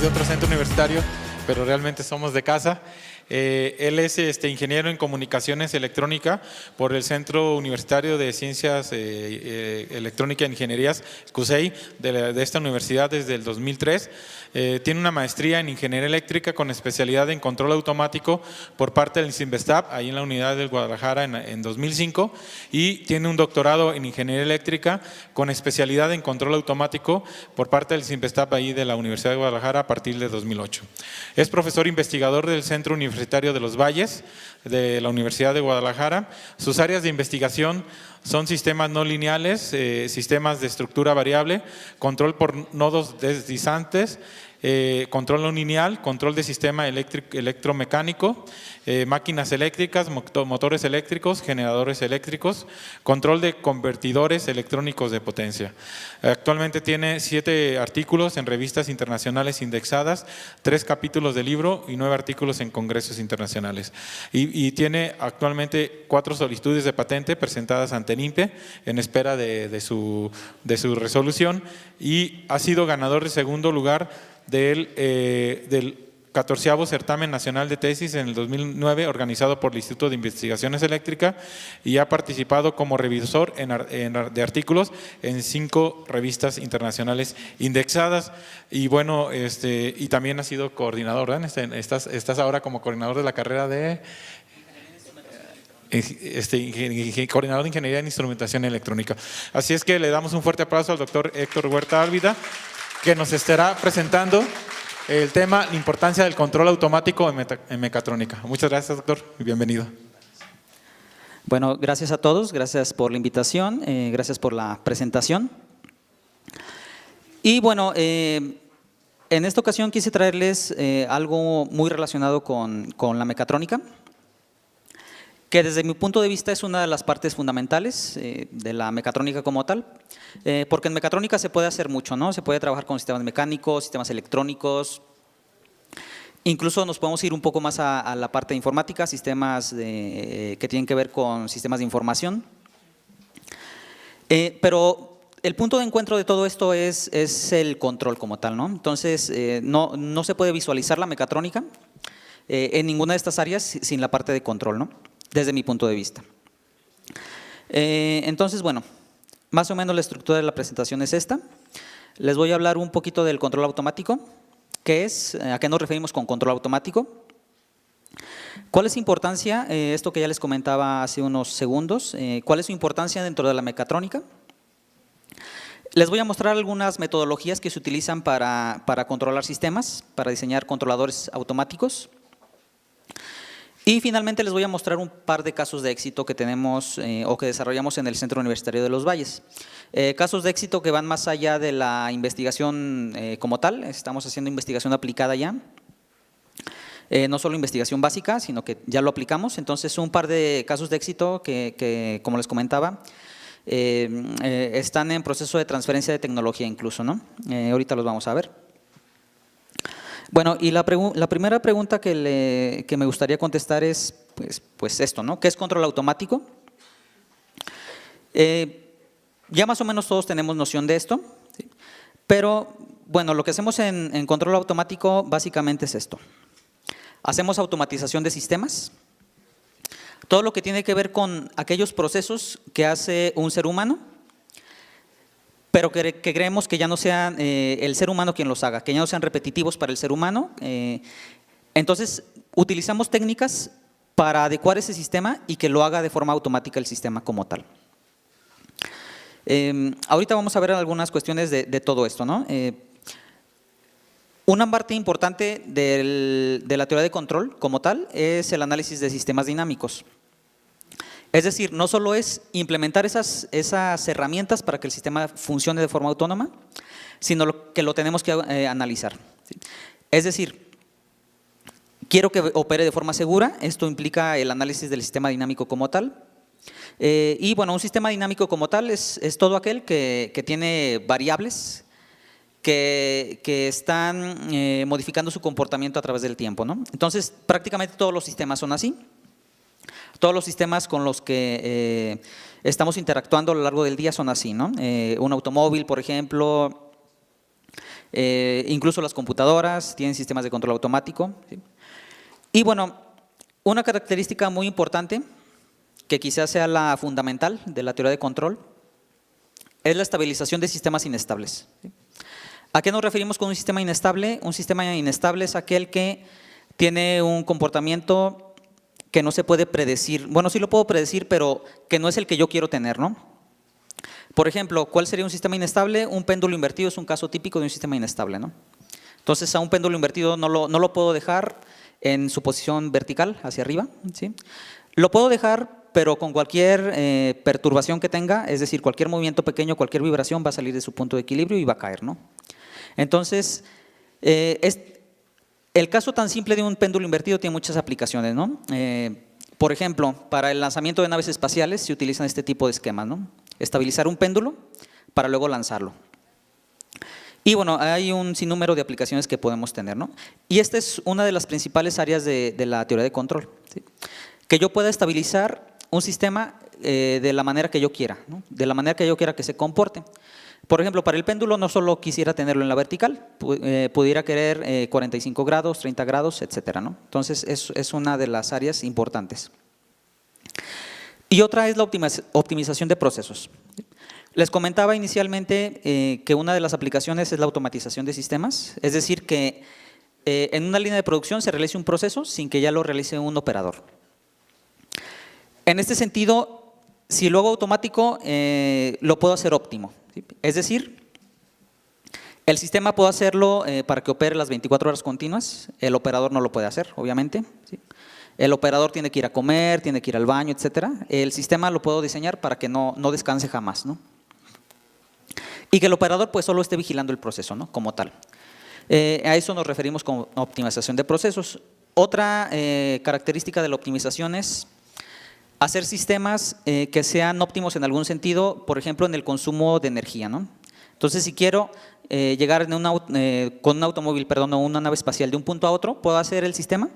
De otro centro universitario, pero realmente somos de casa. Él es ingeniero en comunicaciones electrónica por el Centro Universitario de Ciencias Electrónica e Ingenierías, CUSEI, de esta universidad desde el 2003. Tiene una maestría en ingeniería eléctrica con especialidad en control automático por parte del CINVESTAB, ahí en la unidad de Guadalajara en 2005, y tiene un doctorado en ingeniería eléctrica con especialidad en control automático por parte del CINVESTAB, ahí de la Universidad de Guadalajara, a partir de 2008. Es profesor investigador del Centro Universitario de los Valles de la Universidad de Guadalajara. Sus áreas de investigación son sistemas no lineales, sistemas de estructura variable, control por nodos deslizantes, control no lineal, control de sistema electromecánico, máquinas eléctricas, motores eléctricos, generadores eléctricos, control de convertidores electrónicos de potencia. Actualmente tiene 7 artículos en revistas internacionales indexadas, 3 capítulos de libro y 9 artículos en congresos internacionales. Y tiene actualmente 4 solicitudes de patente presentadas ante NIMPE en espera de su resolución, y ha sido ganador de segundo lugar del 14º Certamen Nacional de Tesis en el 2009, organizado por el Instituto de Investigaciones Eléctricas, y ha participado como revisor de artículos en 5 revistas internacionales indexadas. Y bueno, y también ha sido coordinador, ¿verdad? Estás ahora como coordinador de la carrera de coordinador de Ingeniería en Instrumentación Electrónica. Así es que le damos un fuerte aplauso al doctor Héctor Huerta Álvida, que nos estará presentando el tema, la importancia del control automático en mecatrónica. Muchas gracias, doctor, y bienvenido. Bueno, gracias a todos, gracias por la invitación, gracias por la presentación. Y bueno, en esta ocasión quise traerles algo muy relacionado con la mecatrónica, que desde mi punto de vista es una de las partes fundamentales de la mecatrónica como tal, porque en mecatrónica se puede hacer mucho, ¿no? Se puede trabajar con sistemas mecánicos, sistemas electrónicos, incluso nos podemos ir un poco más a la parte de informática, sistemas que tienen que ver con sistemas de información. Pero el punto de encuentro de todo esto es el control como tal, ¿no? Entonces, no se puede visualizar la mecatrónica en ninguna de estas áreas sin la parte de control, ¿no? Desde mi punto de vista. Entonces, bueno, más o menos la estructura de la presentación es esta. Les voy a hablar un poquito del control automático. ¿Qué es? ¿A qué nos referimos con control automático? ¿Cuál es su importancia? Esto que ya les comentaba hace unos segundos. ¿Cuál es su importancia dentro de la mecatrónica? Les voy a mostrar algunas metodologías que se utilizan para controlar sistemas, para diseñar controladores automáticos. Y finalmente les voy a mostrar un par de casos de éxito que tenemos o que desarrollamos en el Centro Universitario de los Valles. Casos de éxito que van más allá de la investigación como tal, estamos haciendo investigación aplicada ya. No solo investigación básica, sino que ya lo aplicamos. Entonces, un par de casos de éxito que como les comentaba, están en proceso de transferencia de tecnología incluso, ¿no? Ahorita los vamos a ver. Bueno, y la primera pregunta que me gustaría contestar es pues esto, ¿no? ¿Qué es control automático? Ya más o menos todos tenemos noción de esto, ¿sí? Pero bueno, lo que hacemos en control automático básicamente es esto. Hacemos automatización de sistemas, todo lo que tiene que ver con aquellos procesos que hace un ser humano, pero que creemos que ya no sean el ser humano quien los haga, que ya no sean repetitivos para el ser humano. Entonces, utilizamos técnicas para adecuar ese sistema y que lo haga de forma automática el sistema como tal. Ahorita vamos a ver algunas cuestiones de todo esto, ¿no? Una parte importante de la teoría de control como tal es el análisis de sistemas dinámicos. Es decir, no solo es implementar esas herramientas para que el sistema funcione de forma autónoma, sino que lo tenemos que analizar. Es decir, quiero que opere de forma segura, esto implica el análisis del sistema dinámico como tal. Y bueno, un sistema dinámico como tal es todo aquel que tiene variables que están modificando su comportamiento a través del tiempo, ¿no? Entonces, prácticamente todos los sistemas son así. Todos los sistemas con los que estamos interactuando a lo largo del día son así, ¿no? Un automóvil, por ejemplo, incluso las computadoras tienen sistemas de control automático, ¿sí? Y bueno, una característica muy importante, que quizás sea la fundamental de la teoría de control, es la estabilización de sistemas inestables, ¿sí? ¿A qué nos referimos con un sistema inestable? Un sistema inestable es aquel que tiene un comportamiento que no se puede predecir. Bueno, sí lo puedo predecir, pero que no es el que yo quiero tener, ¿no? Por ejemplo, ¿cuál sería un sistema inestable? Un péndulo invertido es un caso típico de un sistema inestable, ¿no? Entonces, a un péndulo invertido no lo puedo dejar en su posición vertical, hacia arriba, ¿sí? Lo puedo dejar, pero con cualquier perturbación que tenga, es decir, cualquier movimiento pequeño, cualquier vibración va a salir de su punto de equilibrio y va a caer, ¿no? Entonces, el caso tan simple de un péndulo invertido tiene muchas aplicaciones, ¿no? Por ejemplo, para el lanzamiento de naves espaciales se utilizan este tipo de esquemas, ¿no? Estabilizar un péndulo para luego lanzarlo. Y bueno, hay un sinnúmero de aplicaciones que podemos tener, ¿no? Y esta es una de las principales áreas de la teoría de control, ¿sí? Que yo pueda estabilizar un sistema de la manera que yo quiera, ¿no? De la manera que yo quiera que se comporte. Por ejemplo, para el péndulo no solo quisiera tenerlo en la vertical, pudiera querer 45 grados, 30 grados, etcétera, ¿no? Entonces, es una de las áreas importantes. Y otra es la optimización de procesos. Les comentaba inicialmente que una de las aplicaciones es la automatización de sistemas, es decir, que en una línea de producción se realice un proceso sin que ya lo realice un operador. En este sentido, si lo hago automático, lo puedo hacer óptimo. ¿Sí? Es decir, el sistema puedo hacerlo para que opere las 24 horas continuas, el operador no lo puede hacer, obviamente, ¿sí? El operador tiene que ir a comer, tiene que ir al baño, etcétera. El sistema lo puedo diseñar para que no descanse jamás, ¿no? Y que el operador pues solo esté vigilando el proceso, ¿no? Como tal. A eso nos referimos con optimización de procesos. Otra característica de la optimización es hacer sistemas que sean óptimos en algún sentido, por ejemplo, en el consumo de energía, ¿no? Entonces, si quiero llegar con un automóvil, perdón, o una nave espacial de un punto a otro, puedo hacer el sistema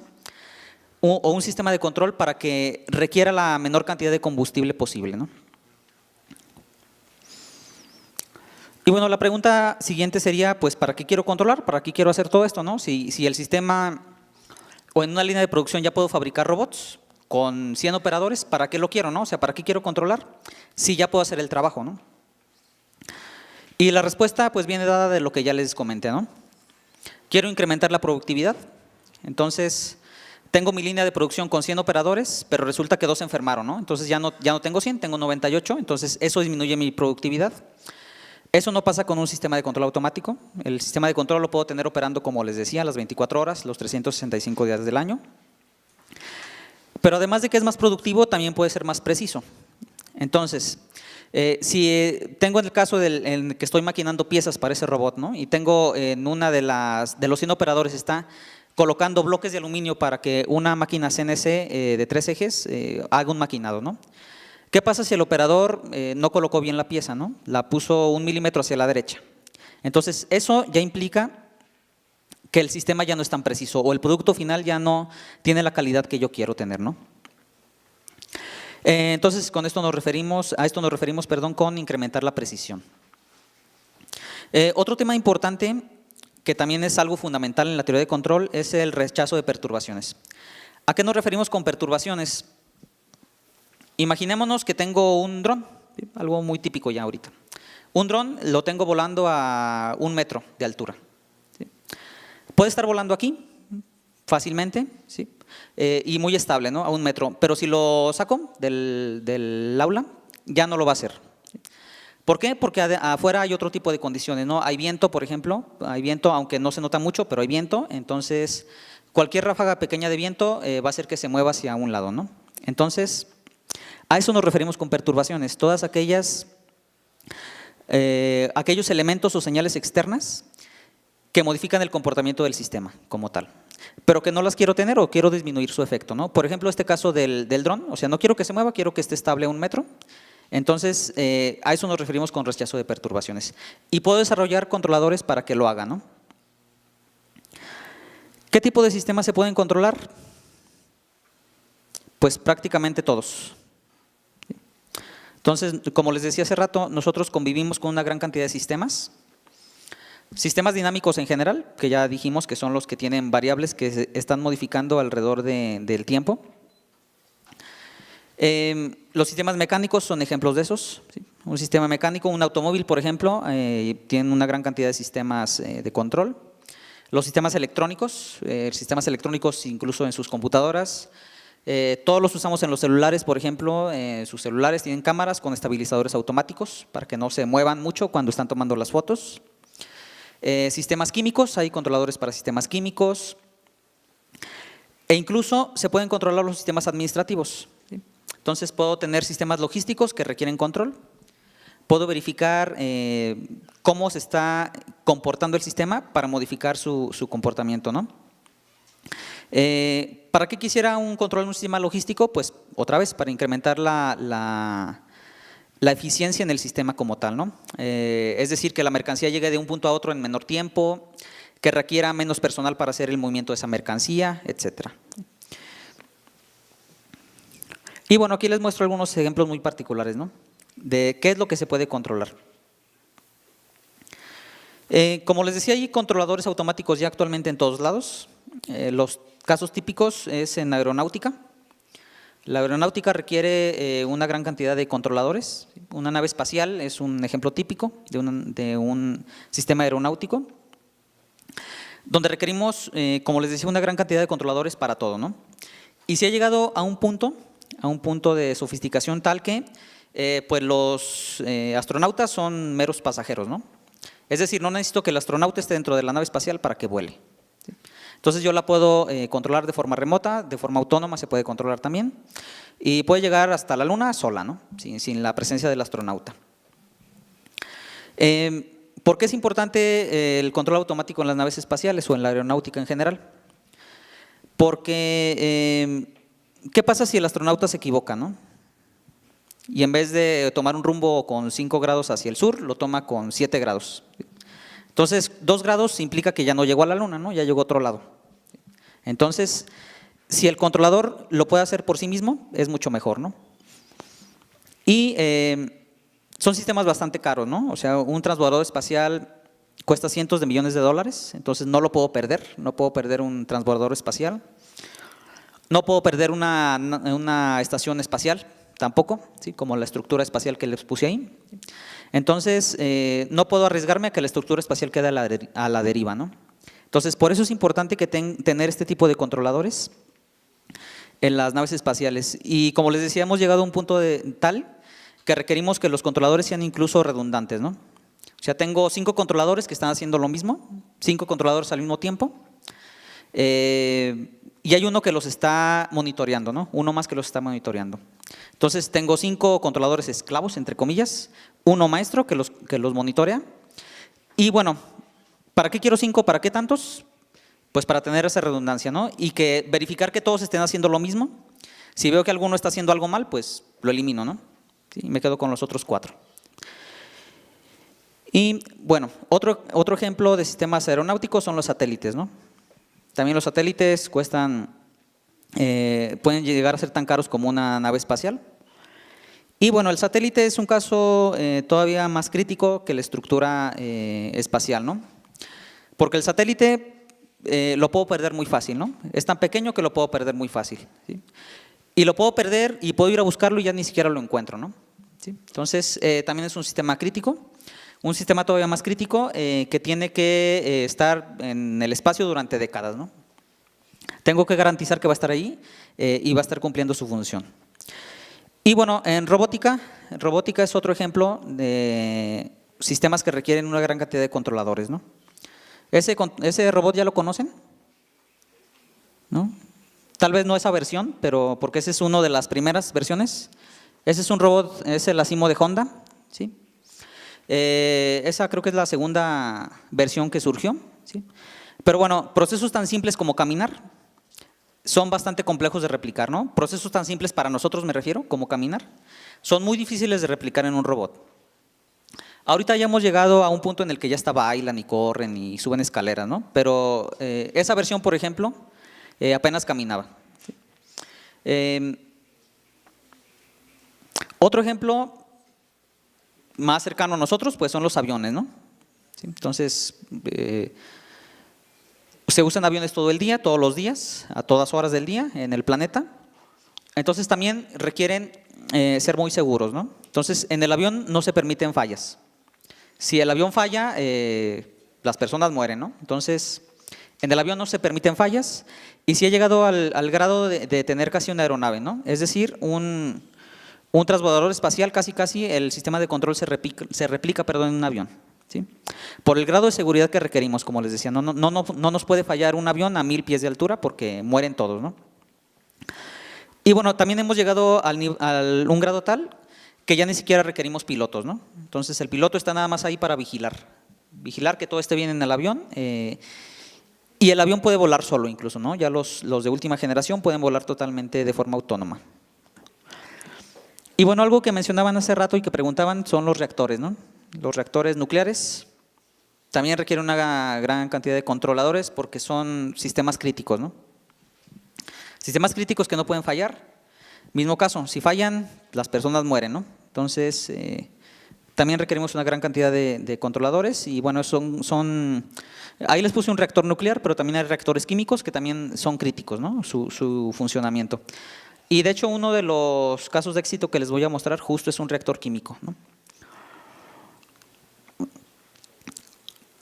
o un sistema de control para que requiera la menor cantidad de combustible posible, ¿no? Y bueno, la pregunta siguiente sería, pues, ¿para qué quiero controlar? ¿Para qué quiero hacer todo esto, no? Si el sistema o en una línea de producción ya puedo fabricar robots con 100 operadores, ¿para qué lo quiero, no? O sea, ¿para qué quiero controlar? Si ya puedo hacer el trabajo, ¿no? Y la respuesta, pues, viene dada de lo que ya les comenté, ¿no? Quiero incrementar la productividad, entonces tengo mi línea de producción con 100 operadores, pero resulta que 2 se enfermaron, ¿no? Entonces ya no tengo 100, tengo 98, entonces eso disminuye mi productividad. Eso no pasa con un sistema de control automático. El sistema de control lo puedo tener operando, como les decía, las 24 horas, los 365 días del año. Pero además de que es más productivo, también puede ser más preciso. Entonces, si tengo en el caso en que estoy maquinando piezas para ese robot, ¿no? Y tengo en una de los 100 operadores está colocando bloques de aluminio para que una máquina CNC de 3 ejes haga un maquinado, ¿no? ¿Qué pasa si el operador no colocó bien la pieza, ¿no? La puso 1 milímetro hacia la derecha? Entonces, eso ya implica que el sistema ya no es tan preciso o el producto final ya no tiene la calidad que yo quiero tener, ¿no? Entonces, a esto nos referimos, con incrementar la precisión. Otro tema importante, que también es algo fundamental en la teoría de control, es el rechazo de perturbaciones. ¿A qué nos referimos con perturbaciones? Imaginémonos que tengo un dron, ¿sí? Algo muy típico ya ahorita. Un dron lo tengo volando a 1 metro de altura, ¿sí? Puede estar volando aquí fácilmente, ¿sí? Y muy estable, ¿no? A 1 metro, pero si lo saco del aula, ya no lo va a hacer. ¿Por qué? Porque afuera hay otro tipo de condiciones, ¿no? Hay viento, por ejemplo, hay viento, aunque no se nota mucho, pero hay viento, entonces cualquier ráfaga pequeña de viento va a hacer que se mueva hacia un lado, ¿no? Entonces, a eso nos referimos con perturbaciones, todas aquellos elementos o señales externas que modifican el comportamiento del sistema como tal. pero que no las quiero tener o quiero disminuir su efecto, ¿no? Por ejemplo, este caso del dron, o sea, no quiero que se mueva, quiero que esté estable a 1 metro. Entonces, a eso nos referimos con rechazo de perturbaciones. Y puedo desarrollar controladores para que lo haga, ¿no? ¿Qué tipo de sistemas se pueden controlar? Pues prácticamente todos. Entonces, como les decía hace rato, nosotros convivimos con una gran cantidad de sistemas. Sistemas dinámicos en general, que ya dijimos que son los que tienen variables que se están modificando alrededor del tiempo. Los sistemas mecánicos son ejemplos de esos. ¿Sí? Un sistema mecánico, un automóvil, por ejemplo, tiene una gran cantidad de sistemas de control. Los sistemas electrónicos incluso en sus computadoras. Todos los usamos en los celulares, por ejemplo, sus celulares tienen cámaras con estabilizadores automáticos para que no se muevan mucho cuando están tomando las fotos. Sistemas químicos, hay controladores para sistemas químicos. E incluso se pueden controlar los sistemas administrativos. ¿Sí? Entonces puedo tener sistemas logísticos que requieren control. Puedo verificar cómo se está comportando el sistema para modificar su comportamiento, ¿no? ¿Para qué quisiera un control en un sistema logístico? Pues otra vez, para incrementar la eficiencia en el sistema como tal, ¿no? Es decir, que la mercancía llegue de un punto a otro en menor tiempo, que requiera menos personal para hacer el movimiento de esa mercancía, etcétera. Y bueno, aquí les muestro algunos ejemplos muy particulares, ¿no? De qué es lo que se puede controlar. Como les decía, hay controladores automáticos ya actualmente en todos lados. Los casos típicos es en aeronáutica. La aeronáutica requiere una gran cantidad de controladores. Una nave espacial es un ejemplo típico de un sistema aeronáutico, donde requerimos, como les decía, una gran cantidad de controladores para todo, ¿no? Y se ha llegado a un punto de sofisticación tal que pues los astronautas son meros pasajeros, ¿no? Es decir, no necesito que el astronauta esté dentro de la nave espacial para que vuele. ¿Sí? Entonces yo la puedo controlar de forma remota, de forma autónoma se puede controlar también, y puede llegar hasta la Luna sola, ¿no? Sin la presencia del astronauta. ¿Por qué es importante el control automático en las naves espaciales o en la aeronáutica en general? Porque, ¿qué pasa si el astronauta se equivoca, ¿no? Y en vez de tomar un rumbo con 5 grados hacia el sur, lo toma con 7 grados. Entonces, 2 grados implica que ya no llegó a la Luna, ¿no? Ya llegó a otro lado. Entonces, si el controlador lo puede hacer por sí mismo, es mucho mejor, ¿no? Y son sistemas bastante caros, ¿no? O sea, un transbordador espacial cuesta cientos de millones de dólares, entonces no lo puedo perder, no puedo perder un transbordador espacial. No puedo perder una estación espacial, tampoco, ¿sí? Como la estructura espacial que les puse ahí. Entonces, no puedo arriesgarme a que la estructura espacial quede a la deriva, ¿no? Entonces, por eso es importante que tener este tipo de controladores en las naves espaciales. Y como les decía, hemos llegado a un punto tal que requerimos que los controladores sean incluso redundantes, ¿no? O sea, tengo 5 controladores que están haciendo lo mismo, 5 controladores al mismo tiempo, y hay uno que los está monitoreando, ¿no? Uno más que los está monitoreando. Entonces, tengo 5 controladores esclavos, entre comillas, uno maestro que los monitorea. Y bueno, ¿para qué quiero 5? ¿Para qué tantos? Pues para tener esa redundancia, ¿no? Y verificar que todos estén haciendo lo mismo. Si veo que alguno está haciendo algo mal, pues lo elimino, ¿no? ¿Sí? Y me quedo con los otros 4. Y bueno, otro ejemplo de sistemas aeronáuticos son los satélites, ¿no? También los satélites pueden llegar a ser tan caros como una nave espacial. Y bueno, el satélite es un caso todavía más crítico que la estructura espacial, ¿no? Porque el satélite lo puedo perder muy fácil, ¿no? Es tan pequeño que lo puedo perder muy fácil, ¿sí? Y lo puedo perder y puedo ir a buscarlo y ya ni siquiera lo encuentro, ¿no? ¿Sí? Entonces, también es un sistema crítico. Un sistema todavía más crítico que tiene que estar en el espacio durante décadas, ¿no? Tengo que garantizar que va a estar ahí y va a estar cumpliendo su función. Y bueno, en robótica es otro ejemplo de sistemas que requieren una gran cantidad de controladores, ¿no? ¿Ese robot ya lo conocen? ¿No? Tal vez no esa versión, pero porque ese es una de las primeras versiones. Ese es un robot, es el Asimo de Honda, ¿sí? Esa creo que es la segunda versión que surgió, ¿sí? Pero bueno, procesos tan simples como caminar son bastante complejos de replicar, ¿no? Procesos tan simples para nosotros, me refiero, como caminar, son muy difíciles de replicar en un robot. Ahorita ya hemos llegado a un punto en el que ya hasta bailan y corren y suben escaleras, ¿no? Pero esa versión, por ejemplo, apenas caminaba. Otro ejemplo más cercano a nosotros, pues son los aviones, ¿no? ¿Sí? Entonces, se usan aviones todo el día, todos los días, a todas horas del día en el planeta. Entonces también requieren ser muy seguros, ¿no? Entonces, en el avión no se permiten fallas. Si el avión falla, las personas mueren, ¿no? Entonces, en el avión no se permiten fallas y sí ha llegado al grado de tener casi una aeronave, ¿no? Es decir, un transbordador espacial, casi el sistema de control se replica en un avión, ¿sí? Por el grado de seguridad que requerimos, como les decía, no nos puede fallar un avión a 1000 pies de altura porque mueren todos, ¿no? Y bueno, también hemos llegado a un grado tal que ya ni siquiera requerimos pilotos, ¿no? Entonces el piloto está nada más ahí para vigilar que todo esté bien en el avión, y el avión puede volar solo incluso, ¿no? Ya los de última generación pueden volar totalmente de forma autónoma. Y bueno, algo que mencionaban hace rato y que preguntaban son los reactores, ¿no? Los reactores nucleares también requieren una gran cantidad de controladores porque son sistemas críticos, ¿no? Sistemas críticos que no pueden fallar. Mismo caso, si fallan, las personas mueren, ¿no? Entonces, también requerimos una gran cantidad de controladores y bueno, ahí les puse un reactor nuclear, pero también hay reactores químicos que también son críticos, ¿no? Su funcionamiento. Y de hecho, uno de los casos de éxito que les voy a mostrar justo es un reactor químico, ¿no?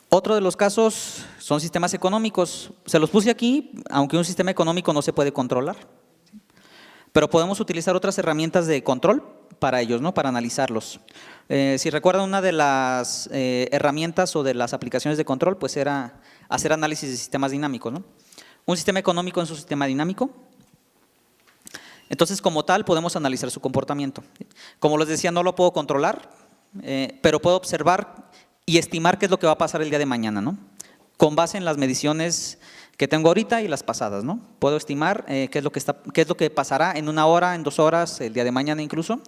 Otro de los casos son sistemas económicos. Se los puse aquí, aunque un sistema económico no se puede controlar, pero podemos utilizar otras herramientas de control para ellos, ¿no? Para analizarlos. Si recuerdan, una de las herramientas o de las aplicaciones de control, pues era hacer análisis de sistemas dinámicos, ¿no? Un sistema económico es un sistema dinámico. Entonces, como tal, podemos analizar su comportamiento. Como les decía, no lo puedo controlar, pero puedo observar y estimar qué es lo que va a pasar el día de mañana, ¿no? Con base en las mediciones que tengo ahorita y las pasadas, ¿no? Puedo estimar qué es lo que pasará en 1 hora, en 2 horas, el día de mañana incluso.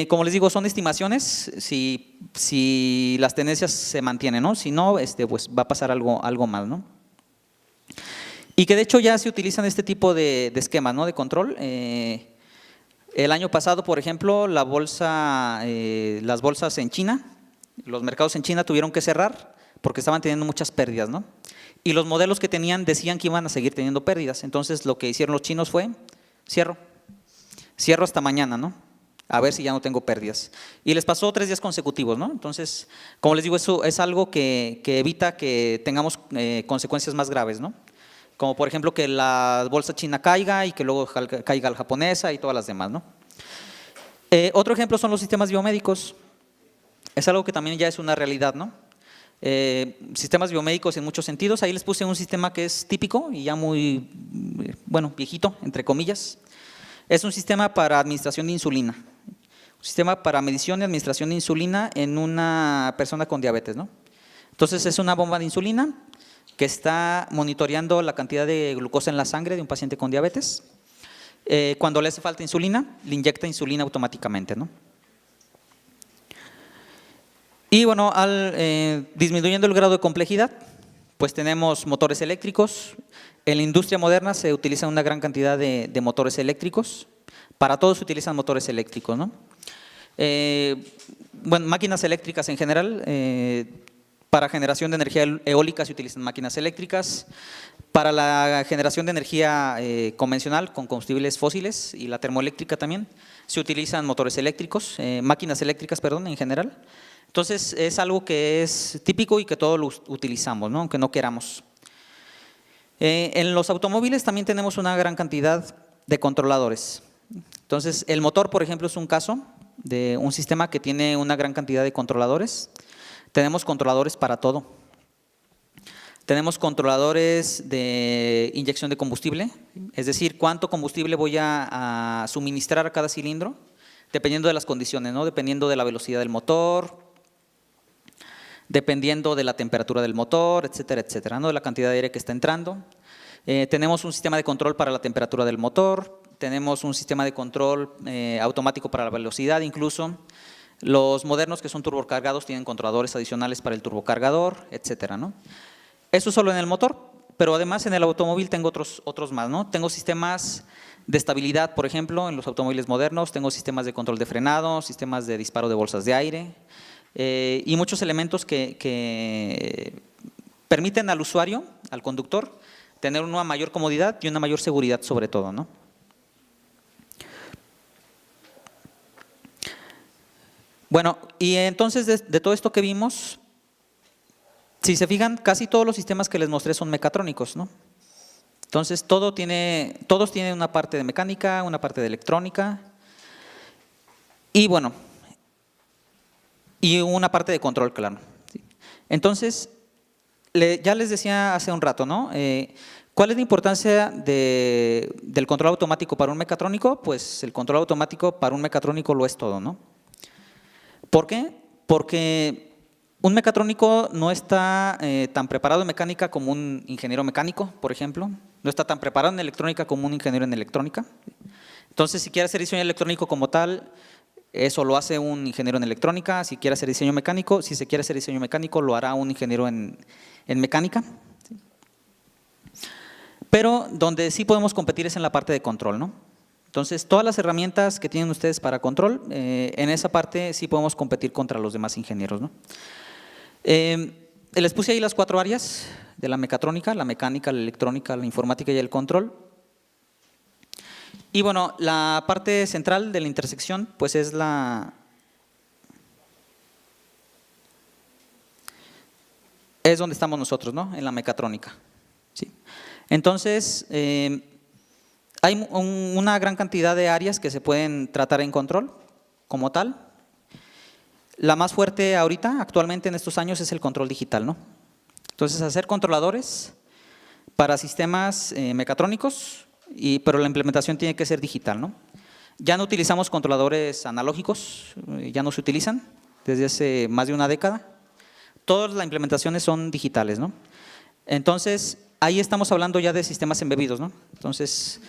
Como les digo, son estimaciones si las tendencias se mantienen, ¿no? Si no, pues va a pasar algo mal, ¿no? Y que de hecho ya se utilizan este tipo de esquemas, ¿no? De control. El año pasado, por ejemplo, las bolsas en China, los mercados en China tuvieron que cerrar porque estaban teniendo muchas pérdidas, ¿no? Y los modelos que tenían decían que iban a seguir teniendo pérdidas. Entonces lo que hicieron los chinos fue, cierro hasta mañana, ¿no? A ver si ya no tengo pérdidas. Y les pasó 3 días consecutivos, ¿no? Entonces, como les digo, eso es algo que evita que tengamos consecuencias más graves, ¿no? Como por ejemplo que la bolsa china caiga y que luego caiga la japonesa y todas las demás, ¿no? Otro ejemplo son los sistemas biomédicos. Es algo que también ya es una realidad, ¿no? Sistemas biomédicos en muchos sentidos. Ahí les puse un sistema que es típico y ya muy, bueno, viejito, entre comillas. Es un sistema para administración de insulina. Un sistema para medición y administración de insulina en una persona con diabetes, ¿no? Entonces es una bomba de insulina que está monitoreando la cantidad de glucosa en la sangre de un paciente con diabetes. Cuando le hace falta insulina, le inyecta insulina automáticamente, ¿no? Y bueno, disminuyendo el grado de complejidad, pues tenemos motores eléctricos. En la industria moderna se utiliza una gran cantidad de motores eléctricos. Para todo se utilizan motores eléctricos, ¿no? Bueno, máquinas eléctricas en general. Para generación de energía eólica se utilizan máquinas eléctricas. Para la generación de energía convencional con combustibles fósiles y la termoeléctrica también se utilizan motores eléctricos, máquinas eléctricas, perdón, en general. Entonces es algo que es típico y que todos lo utilizamos, ¿no? Aunque no queramos. En los automóviles también tenemos una gran cantidad de controladores. Entonces el motor, por ejemplo, es un caso de un sistema que tiene una gran cantidad de controladores. Tenemos controladores para todo. Tenemos controladores de inyección de combustible, es decir, cuánto combustible voy a suministrar a cada cilindro, dependiendo de las condiciones, ¿no? Dependiendo de la velocidad del motor, dependiendo de la temperatura del motor, etcétera, etcétera, ¿no? De la cantidad de aire que está entrando. Tenemos un sistema de control para la temperatura del motor, tenemos un sistema de control automático para la velocidad incluso. Los modernos que son turbocargados tienen controladores adicionales para el turbocargador, etcétera, ¿no? Eso solo en el motor, pero además en el automóvil tengo otros más, ¿no? Tengo sistemas de estabilidad, por ejemplo, en los automóviles modernos, tengo sistemas de control de frenado, sistemas de disparo de bolsas de aire y muchos elementos que permiten al usuario, al conductor, tener una mayor comodidad y una mayor seguridad sobre todo, ¿no? Bueno, y entonces de todo esto que vimos, si se fijan, casi todos los sistemas que les mostré son mecatrónicos, ¿no? Entonces todos tienen una parte de mecánica, una parte de electrónica y bueno, y una parte de control, claro. Entonces, ya les decía hace un rato, ¿no? ¿Cuál es la importancia del control automático para un mecatrónico? Pues el control automático para un mecatrónico lo es todo, ¿no? ¿Por qué? Porque un mecatrónico no está tan preparado en mecánica como un ingeniero mecánico, por ejemplo. No está tan preparado en electrónica como un ingeniero en electrónica. Entonces, si quiere hacer diseño electrónico como tal, eso lo hace un ingeniero en electrónica. Si quiere hacer diseño mecánico, si se quiere hacer diseño mecánico, lo hará un ingeniero en mecánica. Pero donde sí podemos competir es en la parte de control, ¿no? Entonces, todas las herramientas que tienen ustedes para control, en esa parte sí podemos competir contra los demás ingenieros, ¿no? Les puse ahí las 4 áreas de la mecatrónica, la mecánica, la electrónica, la informática y el control. Y bueno, la parte central de la intersección, pues es donde estamos nosotros, ¿no? En la mecatrónica, ¿sí? Entonces, hay una gran cantidad de áreas que se pueden tratar en control como tal. La más fuerte ahorita, actualmente en estos años, es el control digital, ¿no? Entonces, hacer controladores para sistemas mecatrónicos, pero la implementación tiene que ser digital, ¿no? Ya no utilizamos controladores analógicos, ya no se utilizan desde hace más de una década. Todas las implementaciones son digitales, ¿no? Entonces, ahí estamos hablando ya de sistemas embebidos, ¿no? Entonces,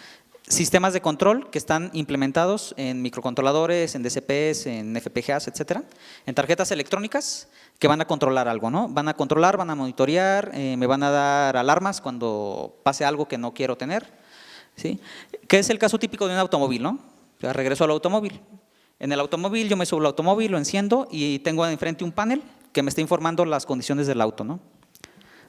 sistemas de control que están implementados en microcontroladores, en DCPs, en FPGAs, etcétera, en tarjetas electrónicas que van a controlar algo, ¿no? Van a controlar, van a monitorear, me van a dar alarmas cuando pase algo que no quiero tener, ¿sí? Que es el caso típico de un automóvil, ¿no? Ya regreso al automóvil. En el automóvil yo me subo al automóvil, lo enciendo y tengo enfrente un panel que me está informando las condiciones del auto, ¿no?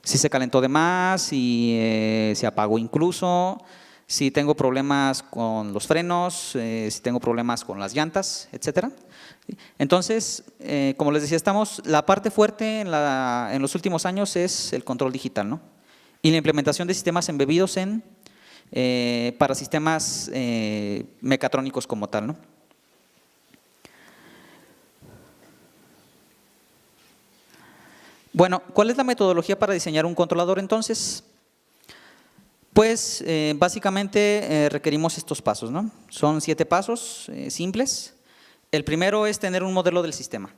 Si se calentó de más, si se apagó incluso, si tengo problemas con los frenos, si tengo problemas con las llantas, etcétera. Entonces, como les decía, la parte fuerte en los últimos años es el control digital, ¿no? Y la implementación de sistemas embebidos para sistemas mecatrónicos como tal, ¿no? Bueno, ¿cuál es la metodología para diseñar un controlador entonces? Pues básicamente requerimos estos pasos, ¿no? Son 7 pasos simples. El primero es tener un modelo del sistema.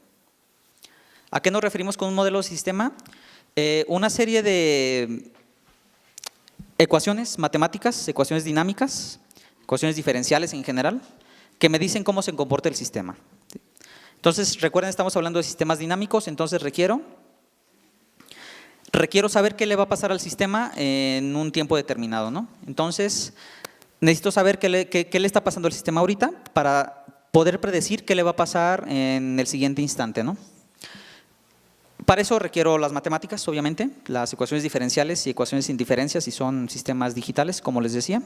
¿A qué nos referimos con un modelo del sistema? Una serie de ecuaciones matemáticas, ecuaciones dinámicas, ecuaciones diferenciales en general, que me dicen cómo se comporta el sistema. Entonces, recuerden, estamos hablando de sistemas dinámicos, entonces requiero saber qué le va a pasar al sistema en un tiempo determinado, ¿no? Entonces, necesito saber qué le está pasando al sistema ahorita para poder predecir qué le va a pasar en el siguiente instante, ¿no? Para eso requiero las matemáticas, obviamente, las ecuaciones diferenciales y ecuaciones sin diferencias si son sistemas digitales, como les decía.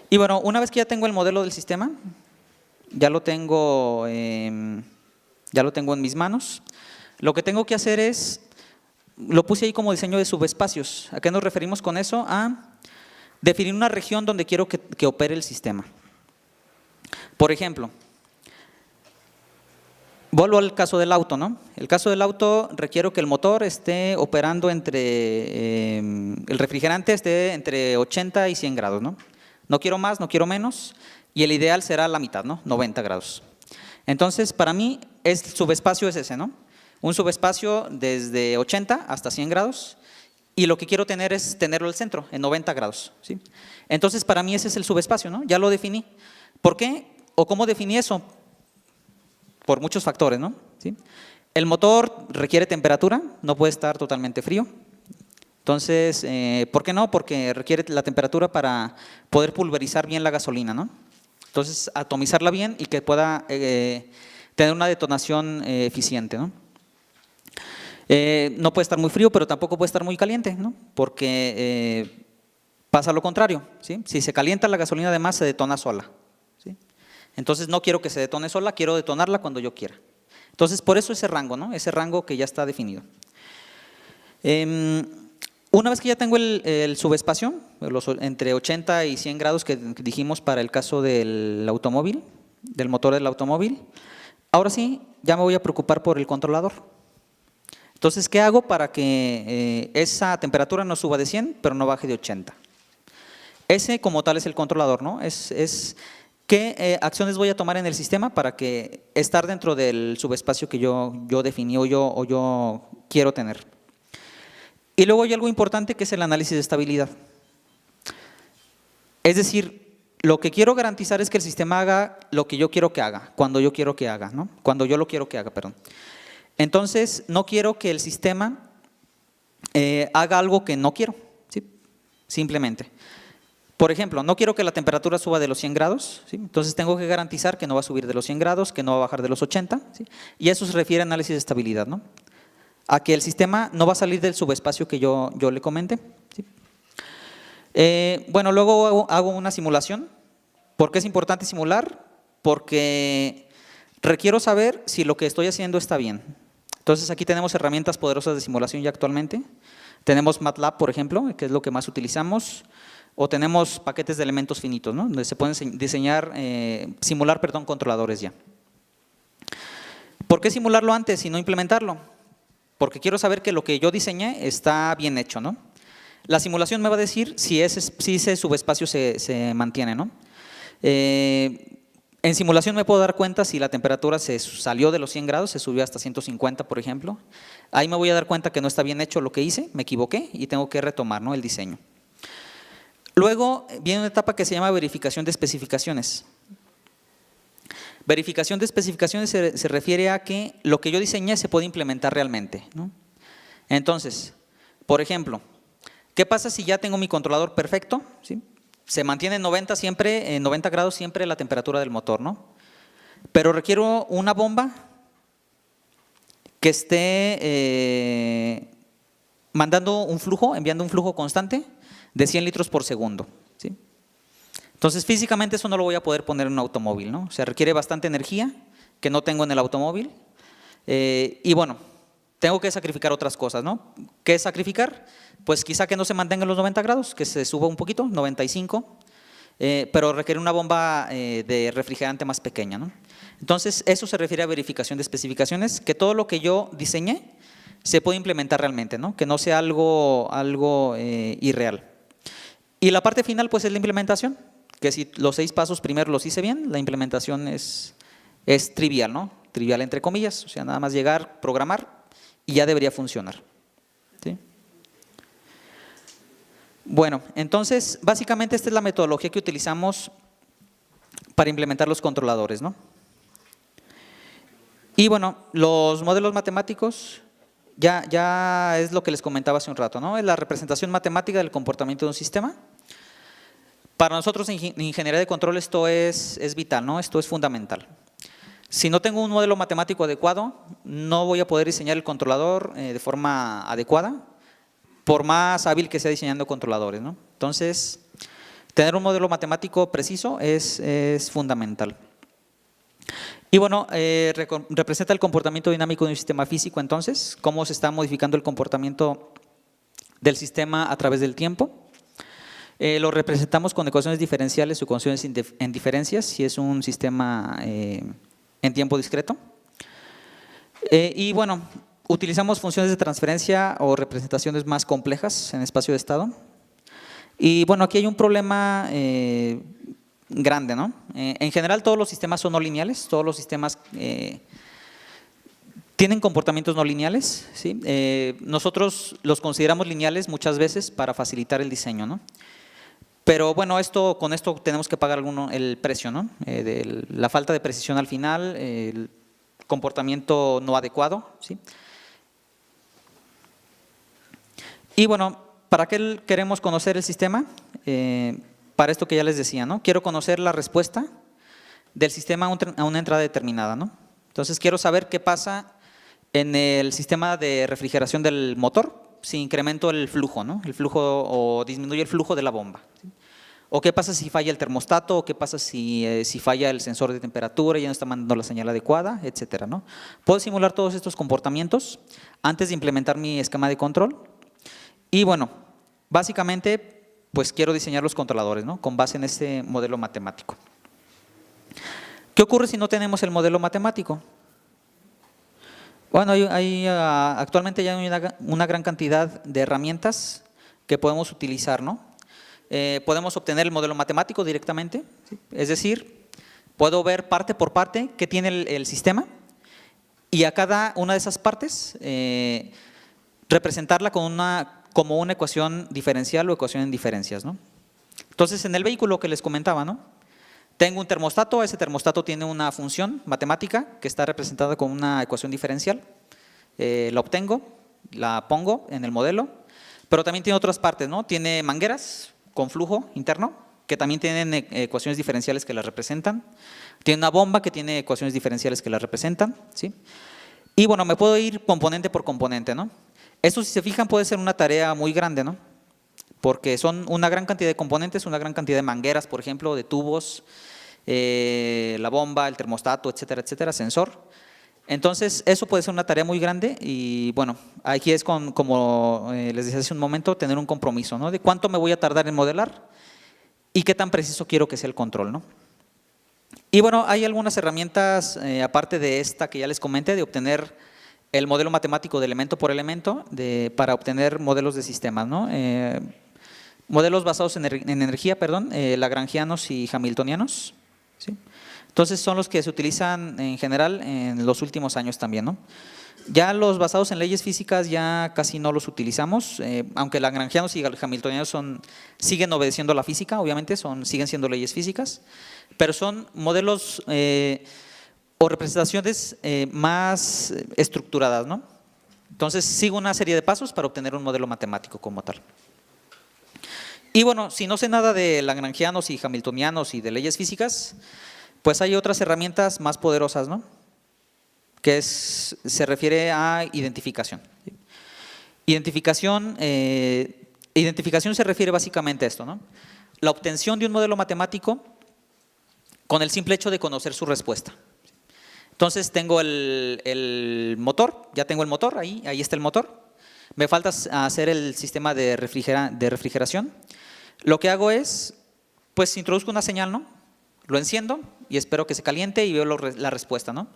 Y bueno, una vez que ya tengo el modelo del sistema, ya lo tengo en mis manos, lo que tengo que hacer es, lo puse ahí como diseño de subespacios. ¿A qué nos referimos con eso? A definir una región donde quiero que opere el sistema. Por ejemplo, vuelvo al caso del auto, ¿no? El caso del auto requiero que el motor esté operando el refrigerante esté entre 80 y 100 grados, ¿no? No quiero más, no quiero menos, y el ideal será la mitad, ¿no? 90 grados. Entonces, para mí, subespacio es ese, ¿no? Un subespacio desde 80 hasta 100 grados y lo que quiero tener es tenerlo al centro, en 90 grados. ¿Sí? Entonces, para mí ese es el subespacio, ¿no? Ya lo definí. ¿Por qué o cómo definí eso? Por muchos factores, ¿no? ¿Sí? El motor requiere temperatura, no puede estar totalmente frío. Entonces, ¿por qué no? Porque requiere la temperatura para poder pulverizar bien la gasolina, ¿no? Entonces, atomizarla bien y que pueda tener una detonación eficiente, ¿no? No puede estar muy frío, pero tampoco puede estar muy caliente, ¿no? Porque pasa lo contrario, ¿sí? Si se calienta la gasolina, además se detona sola, ¿sí? Entonces, no quiero que se detone sola, quiero detonarla cuando yo quiera. Entonces, por eso ese rango, ¿no? Ese rango que ya está definido. Una vez que ya tengo el subespacio, entre 80 y 100 grados que dijimos para el caso del automóvil, del motor del automóvil, ahora sí, ya me voy a preocupar por el controlador. Entonces, ¿qué hago para que esa temperatura no suba de 100, pero no baje de 80? Ese como tal es el controlador, ¿no? ¿Qué acciones voy a tomar en el sistema para que estar dentro del subespacio que yo definí o yo quiero tener? Y luego hay algo importante que es el análisis de estabilidad. Es decir, lo que quiero garantizar es que el sistema haga lo que yo quiero que haga, cuando yo quiero que haga, ¿no? Cuando yo lo quiero que haga, perdón. Entonces, no quiero que el sistema haga algo que no quiero, ¿sí? Simplemente. Por ejemplo, no quiero que la temperatura suba de los 100 grados, ¿sí? Entonces tengo que garantizar que no va a subir de los 100 grados, que no va a bajar de los 80, ¿sí? Y eso se refiere a análisis de estabilidad, ¿no? A que el sistema no va a salir del subespacio que yo le comenté, ¿sí? Bueno, luego hago una simulación. ¿Por qué es importante simular? Porque requiero saber si lo que estoy haciendo está bien. Entonces aquí tenemos herramientas poderosas de simulación ya actualmente. Tenemos MATLAB, por ejemplo, que es lo que más utilizamos. O tenemos paquetes de elementos finitos, ¿no? Donde se pueden simular controladores ya. ¿Por qué simularlo antes y no implementarlo? Porque quiero saber que lo que yo diseñé está bien hecho, ¿no? La simulación me va a decir si ese subespacio se mantiene, ¿no? En simulación me puedo dar cuenta si la temperatura se salió de los 100 grados, se subió hasta 150, por ejemplo. Ahí me voy a dar cuenta que no está bien hecho lo que hice, me equivoqué y tengo que retomar, ¿no? El diseño. Luego viene una etapa que se llama verificación de especificaciones. Verificación de especificaciones se refiere a que lo que yo diseñé se puede implementar realmente, ¿no? Entonces, por ejemplo, ¿qué pasa si ya tengo mi controlador perfecto? ¿Sí? Se mantiene en 90 siempre, en 90 grados siempre la temperatura del motor, ¿no? Pero requiero una bomba que esté enviando un flujo constante de 100 litros por segundo, ¿sí? Entonces, físicamente eso no lo voy a poder poner en un automóvil, ¿no? O sea, requiere bastante energía que no tengo en el automóvil. Y bueno, tengo que sacrificar otras cosas, ¿no? ¿Qué es sacrificar? Pues quizá que no se mantenga en los 90 grados, que se suba un poquito, 95, pero requiere una bomba de refrigerante más pequeña, ¿no? Entonces, eso se refiere a verificación de especificaciones, que todo lo que yo diseñé se puede implementar realmente, ¿no? Que no sea algo irreal. Y la parte final, pues, es la implementación, que si los 6 pasos primero los hice bien, la implementación es trivial, ¿no? Trivial entre comillas, o sea, nada más llegar, programar y ya debería funcionar, ¿sí? Bueno, entonces, básicamente esta es la metodología que utilizamos para implementar los controladores, ¿no? Y bueno, los modelos matemáticos ya es lo que les comentaba hace un rato, ¿no? Es la representación matemática del comportamiento de un sistema. Para nosotros en ingeniería de control esto es vital, ¿no? Esto es fundamental. Si no tengo un modelo matemático adecuado, no voy a poder diseñar el controlador de forma adecuada, por más hábil que sea diseñando controladores, ¿no? Entonces, tener un modelo matemático preciso es fundamental. Y bueno, representa el comportamiento dinámico de un sistema físico, entonces, cómo se está modificando el comportamiento del sistema a través del tiempo. Lo representamos con ecuaciones diferenciales o ecuaciones en diferencias, si es un sistema en tiempo discreto. Y bueno, utilizamos funciones de transferencia o representaciones más complejas en espacio de estado. Y bueno, aquí hay un problema grande, ¿no? En general todos los sistemas son no lineales, todos los sistemas Tienen comportamientos no lineales, ¿sí? Nosotros los consideramos lineales muchas veces para facilitar el diseño, ¿no? Pero bueno, con esto tenemos que pagar el precio, ¿no? De la falta de precisión al final, el comportamiento no adecuado, ¿sí? Y bueno, ¿para qué queremos conocer el sistema? Para esto que ya les decía, ¿no? Quiero conocer la respuesta del sistema a una entrada determinada, ¿no? Entonces quiero saber qué pasa en el sistema de refrigeración del motor si incremento el flujo, ¿no? El flujo o disminuye el flujo de la bomba, ¿sí? O qué pasa si falla el termostato, o qué pasa si falla el sensor de temperatura y ya no está mandando la señal adecuada, etcétera, ¿no? Puedo simular todos estos comportamientos antes de implementar mi esquema de control. Y bueno, básicamente, pues quiero diseñar los controladores, ¿no? Con base en este modelo matemático. ¿Qué ocurre si no tenemos el modelo matemático? Bueno, actualmente ya hay una gran cantidad de herramientas que podemos utilizar, ¿no? Podemos obtener el modelo matemático directamente, ¿sí? Es decir, puedo ver parte por parte qué tiene el sistema y a cada una de esas partes representarla como una ecuación diferencial o ecuación en diferencias, ¿no? Entonces, en el vehículo que les comentaba, ¿no? Tengo un termostato, ese termostato tiene una función matemática que está representada con una ecuación diferencial, la obtengo, la pongo en el modelo, pero también tiene otras partes, ¿no? Tiene mangueras con flujo interno que también tienen ecuaciones diferenciales que las representan, tiene una bomba que tiene ecuaciones diferenciales que las representan, ¿sí? Y bueno, me puedo ir componente por componente, ¿no? Esto, si se fijan, puede ser una tarea muy grande, ¿no? Porque son una gran cantidad de componentes, una gran cantidad de mangueras, por ejemplo, de tubos, la bomba, el termostato, etcétera, etcétera, sensor. Entonces, eso puede ser una tarea muy grande y bueno, aquí es como les decía hace un momento, tener un compromiso, ¿no? De cuánto me voy a tardar en modelar y qué tan preciso quiero que sea el control, ¿no? Y bueno, hay algunas herramientas, aparte de esta que ya les comenté, de obtener el modelo matemático de elemento por elemento para obtener modelos de sistemas, ¿no? Modelos basados en energía, lagrangianos y hamiltonianos, ¿sí? Entonces son los que se utilizan en general en los últimos años también, ¿no? Ya los basados en leyes físicas ya casi no los utilizamos, aunque lagrangianos y hamiltonianos siguen obedeciendo la física, obviamente, siguen siendo leyes físicas, pero son modelos o representaciones más estructuradas, ¿no? Entonces sigo una serie de pasos para obtener un modelo matemático como tal. Y bueno, si no sé nada de lagrangianos y hamiltonianos y de leyes físicas, pues hay otras herramientas más poderosas, ¿no? Que se refiere a identificación. Identificación se refiere básicamente a esto, ¿no? La obtención de un modelo matemático con el simple hecho de conocer su respuesta. Entonces tengo el motor, ya tengo el motor, ahí está el motor. Me falta hacer el sistema de refrigeración. Lo que hago es, pues introduzco una señal, ¿no? Lo enciendo y espero que se caliente y veo la respuesta, ¿no?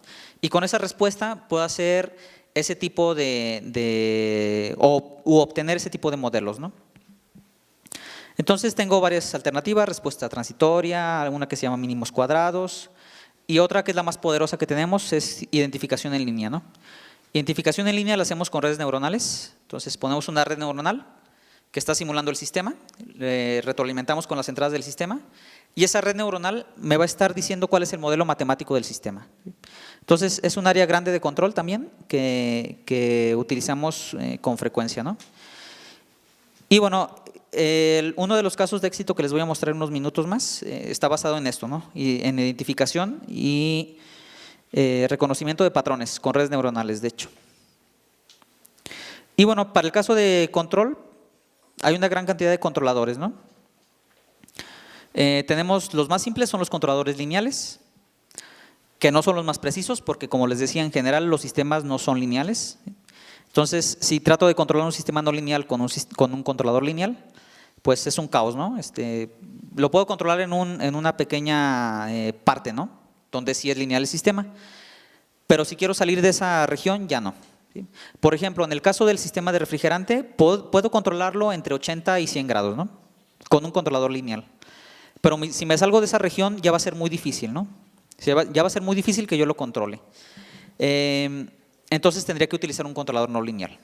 Y con esa respuesta puedo hacer ese tipo u obtener ese tipo de modelos, ¿no? Entonces tengo varias alternativas: respuesta transitoria, alguna que se llama mínimos cuadrados, y otra que es la más poderosa que tenemos es identificación en línea, ¿no? Identificación en línea la hacemos con redes neuronales. Entonces ponemos una red neuronal que está simulando el sistema, retroalimentamos con las entradas del sistema y esa red neuronal me va a estar diciendo cuál es el modelo matemático del sistema. Entonces es un área grande de control también que utilizamos con frecuencia, ¿no? Y bueno, uno de los casos de éxito que les voy a mostrar en unos minutos más está basado en esto, ¿no? Y en identificación y reconocimiento de patrones con redes neuronales, de hecho. Y bueno, para el caso de control, hay una gran cantidad de controladores, ¿no? Tenemos los más simples, son los controladores lineales, que no son los más precisos porque, como les decía, en general los sistemas no son lineales. Entonces, si trato de controlar un sistema no lineal con un controlador lineal, pues es un caos, ¿no? Lo puedo controlar en una pequeña parte, ¿no? Donde sí es lineal el sistema, pero si quiero salir de esa región, ya no. ¿Sí? Por ejemplo, en el caso del sistema de refrigerante, puedo controlarlo entre 80 y 100 grados, ¿no? Con un controlador lineal. Pero si me salgo de esa región, ya va a ser muy difícil, ¿no? Ya va a ser muy difícil que yo lo controle. entonces tendría que utilizar un controlador no lineal.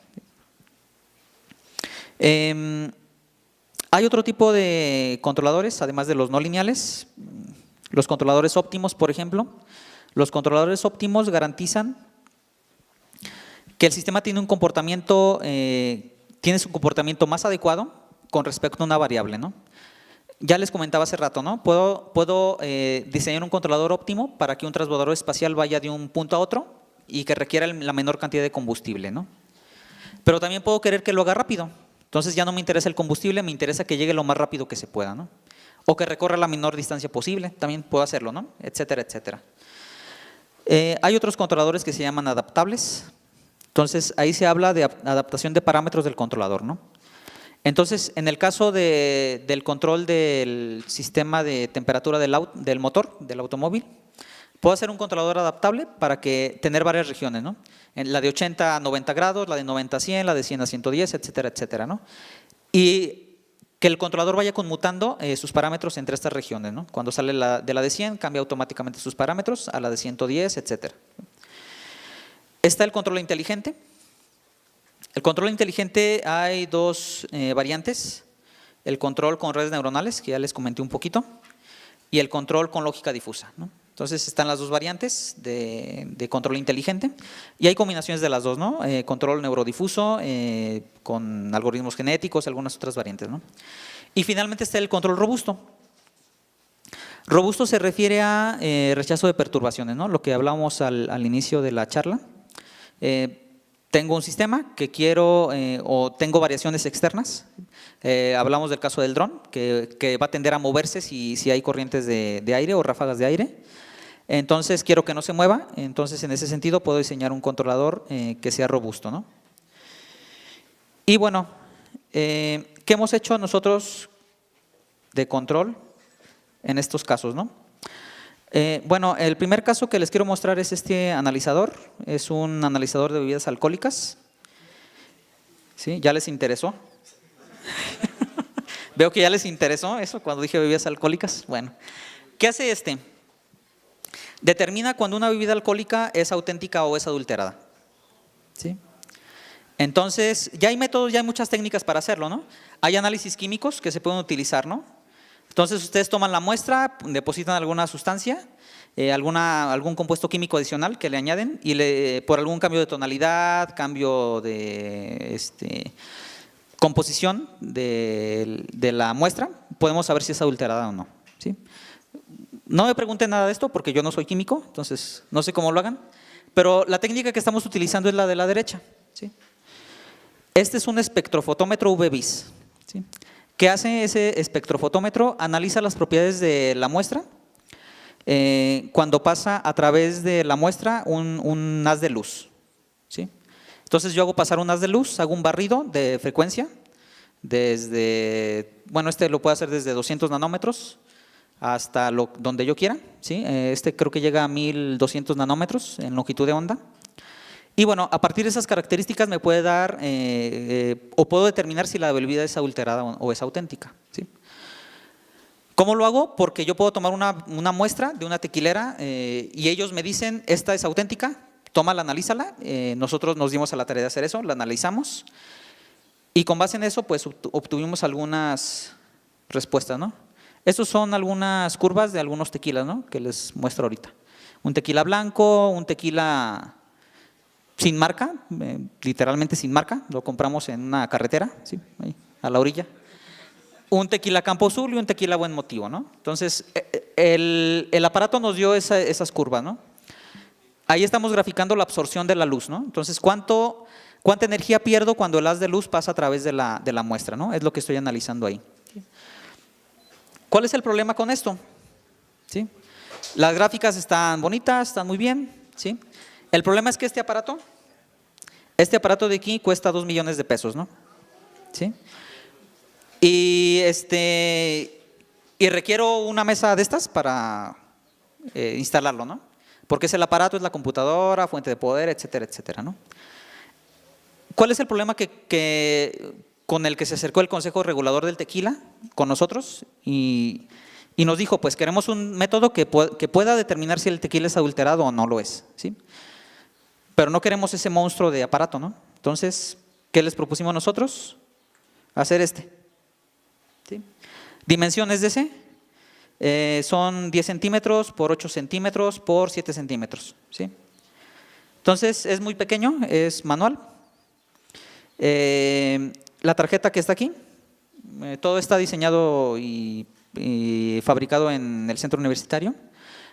Hay otro tipo de controladores, además de los no lineales, los controladores óptimos, por ejemplo. Los controladores óptimos garantizan que el sistema tiene un comportamiento, tiene su comportamiento más adecuado con respecto a una variable, ¿no? Ya les comentaba hace rato, ¿no? Puedo diseñar un controlador óptimo para que un transbordador espacial vaya de un punto a otro y que requiera la menor cantidad de combustible, ¿no? Pero también puedo querer que lo haga rápido. Entonces ya no me interesa el combustible, me interesa que llegue lo más rápido que se pueda, ¿no? O que recorra la menor distancia posible, también puedo hacerlo, ¿no? Etcétera, etcétera. Hay otros controladores que se llaman adaptables. Entonces ahí se habla de adaptación de parámetros del controlador, ¿no? Entonces, en el caso del control del sistema de temperatura del motor, del automóvil, puedo hacer un controlador adaptable para tener varias regiones, ¿no? La de 80 a 90 grados, la de 90 a 100, la de 100 a 110, etcétera, etcétera, ¿no? Y que el controlador vaya conmutando sus parámetros entre estas regiones, ¿no? Cuando sale de la de 100, cambia automáticamente sus parámetros a la de 110, etcétera. Está el control inteligente. El control inteligente hay dos variantes. El control con redes neuronales, que ya les comenté un poquito, y el control con lógica difusa, ¿no? Entonces están las dos variantes de control inteligente y hay combinaciones de las dos, ¿no? Control neurodifuso con algoritmos genéticos, algunas otras variantes, ¿no? Y finalmente está el control robusto. Robusto se refiere a rechazo de perturbaciones, ¿no? Lo que hablábamos al inicio de la charla. Tengo un sistema que quiero o tengo variaciones externas. Hablamos del caso del dron, que va a tender a moverse si hay corrientes de aire o ráfagas de aire. Entonces quiero que no se mueva, entonces en ese sentido puedo diseñar un controlador que sea robusto, ¿no? Y bueno, ¿qué hemos hecho nosotros de control en estos casos, no? Bueno, el primer caso que les quiero mostrar es este analizador. Es un analizador de bebidas alcohólicas. ¿Sí? ¿Ya les interesó? Veo que ya les interesó eso cuando dije bebidas alcohólicas. Bueno, ¿qué hace este? Determina cuando una bebida alcohólica es auténtica o es adulterada. ¿Sí? Entonces, ya hay métodos, ya hay muchas técnicas para hacerlo, ¿no? Hay análisis químicos que se pueden utilizar, ¿no? Entonces, ustedes toman la muestra, depositan alguna sustancia, algún compuesto químico adicional que le añaden y por algún cambio de tonalidad, cambio de composición de la muestra, podemos saber si es adulterada o no. ¿Sí? No me pregunten nada de esto porque yo no soy químico, entonces no sé cómo lo hagan, pero la técnica que estamos utilizando es la de la derecha. ¿Sí? Este es un espectrofotómetro UV-Vis. ¿Sí? ¿Qué hace ese espectrofotómetro? Analiza las propiedades de la muestra cuando pasa a través de la muestra un haz de luz. ¿Sí? Entonces yo hago pasar un haz de luz, hago un barrido de frecuencia desde, bueno, lo puedo hacer desde 200 nanómetros hasta donde yo quiera. ¿Sí? Creo que llega a 1200 nanómetros en longitud de onda. Y bueno, a partir de esas características me puede dar o puedo determinar si la bebida es adulterada o es auténtica. ¿Sí? ¿Cómo lo hago? Porque yo puedo tomar una muestra de una tequilera y ellos me dicen, esta es auténtica, tómala, analízala. Nosotros nos dimos a la tarea de hacer eso, la analizamos y con base en eso pues obtuvimos algunas respuestas, ¿no? Estos son algunas curvas de algunos tequilas, ¿no? Que les muestro ahorita. Un tequila blanco, un tequila sin marca, literalmente sin marca, lo compramos en una carretera, ¿sí? Ahí, a la orilla. Un tequila Campo Azul y un tequila Buen Motivo, ¿no? Entonces, el aparato nos dio esas curvas, ¿no? Ahí estamos graficando la absorción de la luz, ¿no? Entonces, ¿cuánta energía pierdo cuando el haz de luz pasa a través de la muestra, ¿no? Es lo que estoy analizando ahí. ¿Cuál es el problema con esto? ¿Sí? Las gráficas están bonitas, están muy bien, ¿sí? El problema es que este aparato de aquí cuesta 2 millones de pesos, ¿no? ¿Sí? Y requiero una mesa de estas para instalarlo, ¿no? Porque es el aparato, es la computadora, fuente de poder, etcétera, etcétera, ¿no? ¿Cuál es el problema con el que se acercó el Consejo Regulador del Tequila con nosotros? Y nos dijo, pues queremos un método que pueda determinar si el tequila es adulterado o no lo es, ¿sí? pero no queremos ese monstruo de aparato, ¿no? Entonces, ¿qué les propusimos nosotros? Hacer este. ¿Sí? Dimensiones de ese son 10 centímetros por 8 centímetros por 7 centímetros. ¿Sí? Entonces, es muy pequeño, es manual. La tarjeta que está aquí, todo está diseñado y fabricado en el centro universitario.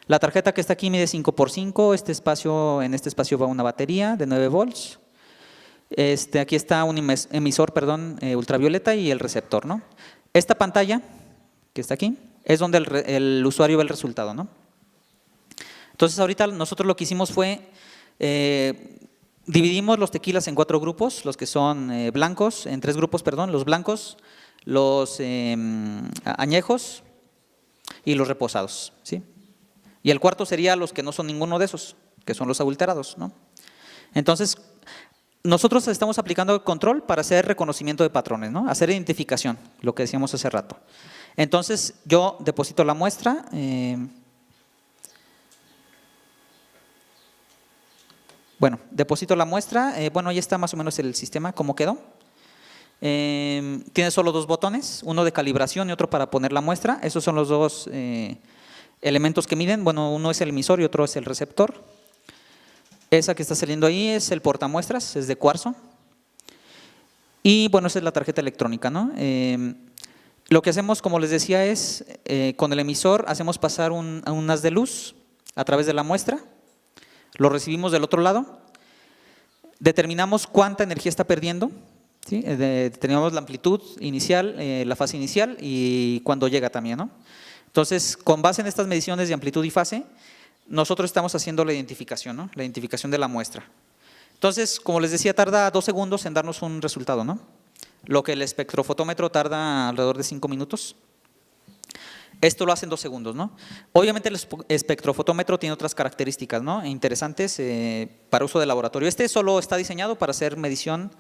La tarjeta que está aquí mide 5 por 5, en este espacio va una batería de 9 volts. Aquí está un emisor, ultravioleta y el receptor, ¿no? Esta pantalla que está aquí es donde el usuario ve el resultado, ¿no? Entonces ahorita nosotros lo que hicimos fue, dividimos los tequilas en 4 grupos, los que son blancos, en 3 grupos, los blancos, los añejos y los reposados, ¿sí? Y el cuarto sería los que no son ninguno de esos, que son los adulterados, ¿no? Entonces, nosotros estamos aplicando control para hacer reconocimiento de patrones, ¿no? Hacer identificación, lo que decíamos hace rato. Entonces, yo deposito la muestra. Deposito la muestra. Ahí está más o menos el sistema, cómo quedó. Tiene solo 2 botones, uno de calibración y otro para poner la muestra. Esos son los 2 elementos que miden. Uno es el emisor y otro es el receptor. Esa que está saliendo ahí es el portamuestras, es de cuarzo. Y esa es la tarjeta electrónica, ¿no? Lo que hacemos, como les decía, es con el emisor hacemos pasar un haz de luz a través de la muestra. Lo recibimos del otro lado. Determinamos cuánta energía está perdiendo. ¿Sí? Determinamos la amplitud inicial, la fase inicial y cuando llega también, ¿no? Entonces, con base en estas mediciones de amplitud y fase, nosotros estamos haciendo la identificación, ¿no? La identificación de la muestra. Entonces, como les decía, tarda 2 segundos en darnos un resultado, ¿no? Lo que el espectrofotómetro tarda alrededor de 5 minutos. Esto lo hace en 2 segundos, ¿no? Obviamente el espectrofotómetro tiene otras características, ¿no? Interesantes para uso de laboratorio. Este solo está diseñado para hacer medición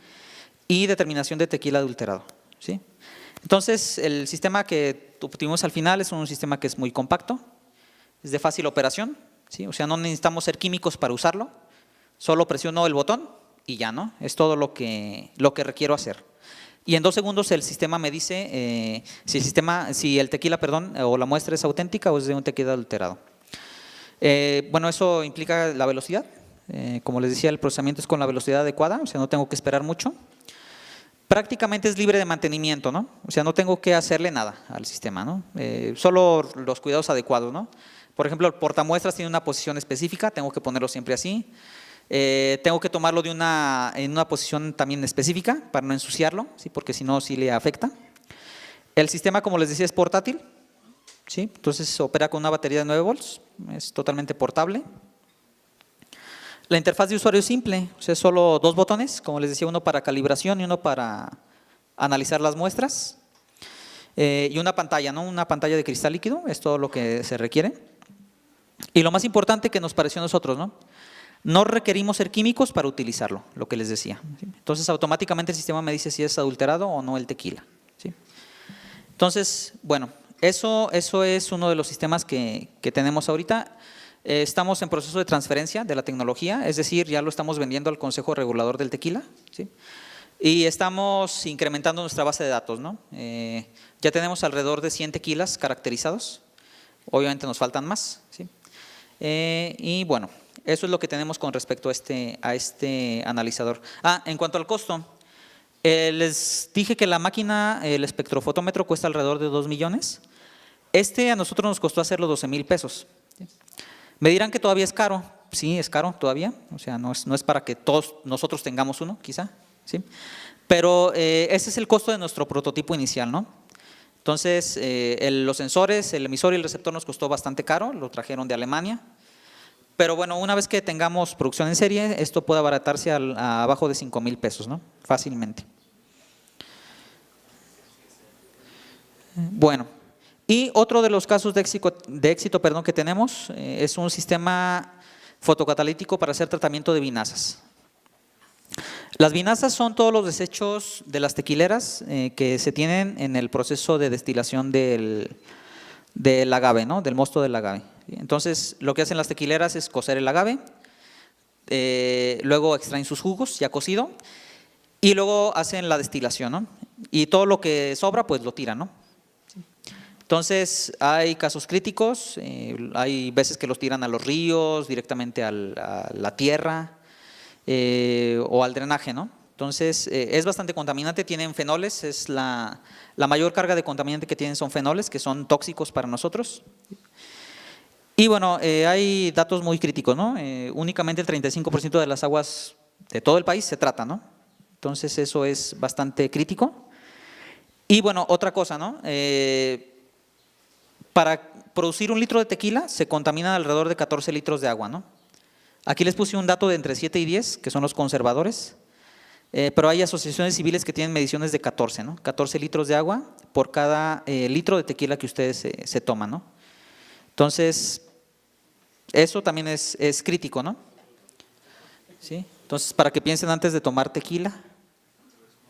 y determinación de tequila adulterado, ¿sí? Entonces, el sistema que obtuvimos al final es un sistema que es muy compacto, es de fácil operación, ¿sí? O sea, no necesitamos ser químicos para usarlo, solo presiono el botón y ya, ¿no? Es todo lo que requiero hacer. Y en 2 segundos el sistema me dice si el tequila, o la muestra es auténtica o es de un tequila adulterado. Eso implica la velocidad. Como les decía, el procesamiento es con la velocidad adecuada, o sea, no tengo que esperar mucho. Prácticamente es libre de mantenimiento, ¿no? O sea, no tengo que hacerle nada al sistema, ¿no? Solo los cuidados adecuados, ¿no? Por ejemplo, el portamuestras tiene una posición específica, tengo que ponerlo siempre así. Tengo que tomarlo en una posición también específica para no ensuciarlo, ¿sí? Porque si no, sí le afecta. El sistema, como les decía, es portátil, ¿sí? Entonces opera con una batería de 9 volts, es totalmente portable. La interfaz de usuario es simple, o sea, solo 2 botones, como les decía, uno para calibración y uno para analizar las muestras. Y una pantalla, ¿no? Una pantalla de cristal líquido, es todo lo que se requiere. Y lo más importante que nos pareció a nosotros, ¿no? No requerimos ser químicos para utilizarlo, lo que les decía. ¿Sí? Entonces, automáticamente el sistema me dice si es adulterado o no el tequila. ¿Sí? Entonces, eso es uno de los sistemas que tenemos ahorita. Estamos en proceso de transferencia de la tecnología, es decir, ya lo estamos vendiendo al Consejo Regulador del Tequila, ¿sí? Y estamos incrementando nuestra base de datos, ¿no? Ya tenemos alrededor de 100 tequilas caracterizados, obviamente nos faltan más, ¿sí? Y eso es lo que tenemos con respecto a este analizador. En cuanto al costo, les dije que la máquina, el espectrofotómetro, cuesta alrededor de 2 millones. A nosotros nos costó hacerlo 12,000 pesos. ¿Sí? Me dirán que todavía es caro. Sí, es caro todavía. O sea, no es para que todos nosotros tengamos uno, quizá. ¿Sí? Pero ese es el costo de nuestro prototipo inicial, ¿no? Entonces, los sensores, el emisor y el receptor nos costó bastante caro, lo trajeron de Alemania. Pero una vez que tengamos producción en serie, esto puede abaratarse a abajo de 5,000 pesos, ¿no? Fácilmente. Y otro de los casos de éxito que tenemos es un sistema fotocatalítico para hacer tratamiento de vinazas. Las vinazas son todos los desechos de las tequileras que se tienen en el proceso de destilación del agave, ¿no? Del mosto del agave. Entonces, lo que hacen las tequileras es cocer el agave, luego extraen sus jugos ya cocido y luego hacen la destilación, ¿no? Y todo lo que sobra pues lo tiran, ¿no? Entonces hay casos críticos, hay veces que los tiran a los ríos, directamente a la tierra o al drenaje, ¿no? Entonces es bastante contaminante, tienen fenoles, es la mayor carga de contaminante que tienen son fenoles, que son tóxicos para nosotros. Y bueno, hay datos muy críticos, ¿no? Únicamente el 35% de las aguas de todo el país se trata, ¿no? Entonces eso es bastante crítico. Y bueno, otra cosa, ¿no? Para producir 1 litro de tequila se contaminan alrededor de 14 litros de agua, ¿no? Aquí les puse un dato de entre 7 y 10, que son los conservadores, pero hay asociaciones civiles que tienen mediciones de 14, ¿no? 14 litros de agua por cada litro de tequila que ustedes se toman, ¿no? Entonces, eso también es crítico, ¿no? ¿Sí? Entonces, para que piensen antes de tomar tequila,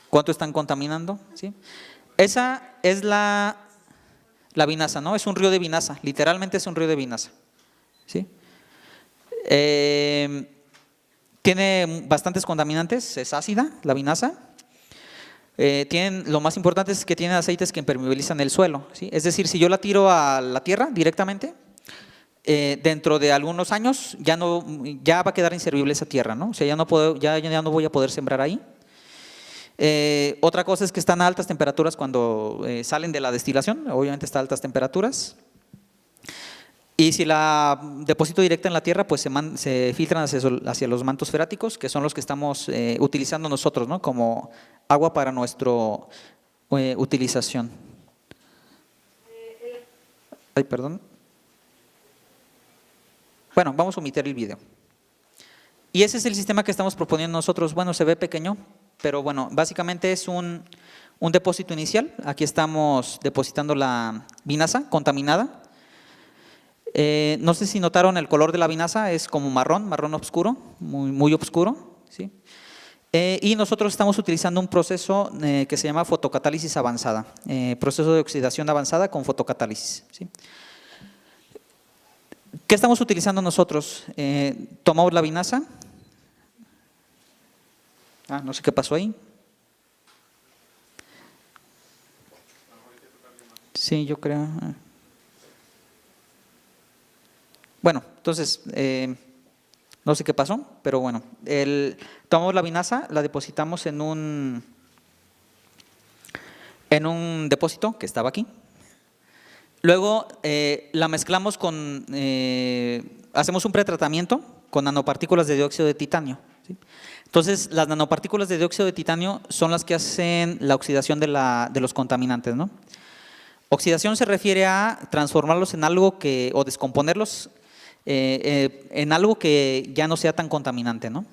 ¿cuánto están contaminando? ¿Sí? Esa es la vinaza, ¿no? Es un río de vinaza, literalmente es un río de vinaza, ¿sí? Tiene bastantes contaminantes, es ácida la vinaza. Lo más importante es que tiene aceites que impermeabilizan el suelo, ¿sí? Es decir, si yo la tiro a la tierra directamente, dentro de algunos años ya va a quedar inservible esa tierra, ¿no? O sea, ya no voy a poder sembrar ahí. Otra cosa es que están a altas temperaturas cuando salen de la destilación, obviamente está a altas temperaturas. Y si la deposito directa en la tierra, pues se filtran hacia los mantos freáticos, que son los que estamos utilizando nosotros, ¿no? Como agua para nuestra utilización. Ay, perdón. Bueno, vamos a omitir el video. Y ese es el sistema que estamos proponiendo nosotros. Bueno, se ve pequeño, pero bueno, básicamente es un depósito inicial. Aquí estamos depositando la vinaza contaminada. No sé si notaron el color de la vinaza, es como marrón oscuro, muy oscuro, ¿sí? Y nosotros estamos utilizando un proceso que se llama fotocatálisis avanzada, proceso de oxidación avanzada con fotocatálisis, ¿sí? ¿Qué estamos utilizando nosotros? Tomamos la vinaza. No sé qué pasó ahí. Sí, yo creo. Bueno, entonces, no sé qué pasó, pero bueno, tomamos la vinaza, la depositamos en un depósito que estaba aquí. Luego la mezclamos hacemos un pretratamiento con nanopartículas de dióxido de titanio, ¿sí? Entonces, las nanopartículas de dióxido de titanio son las que hacen la oxidación de los contaminantes, ¿no? Oxidación se refiere a transformarlos en algo o descomponerlos en algo que ya no sea tan contaminante, ¿no?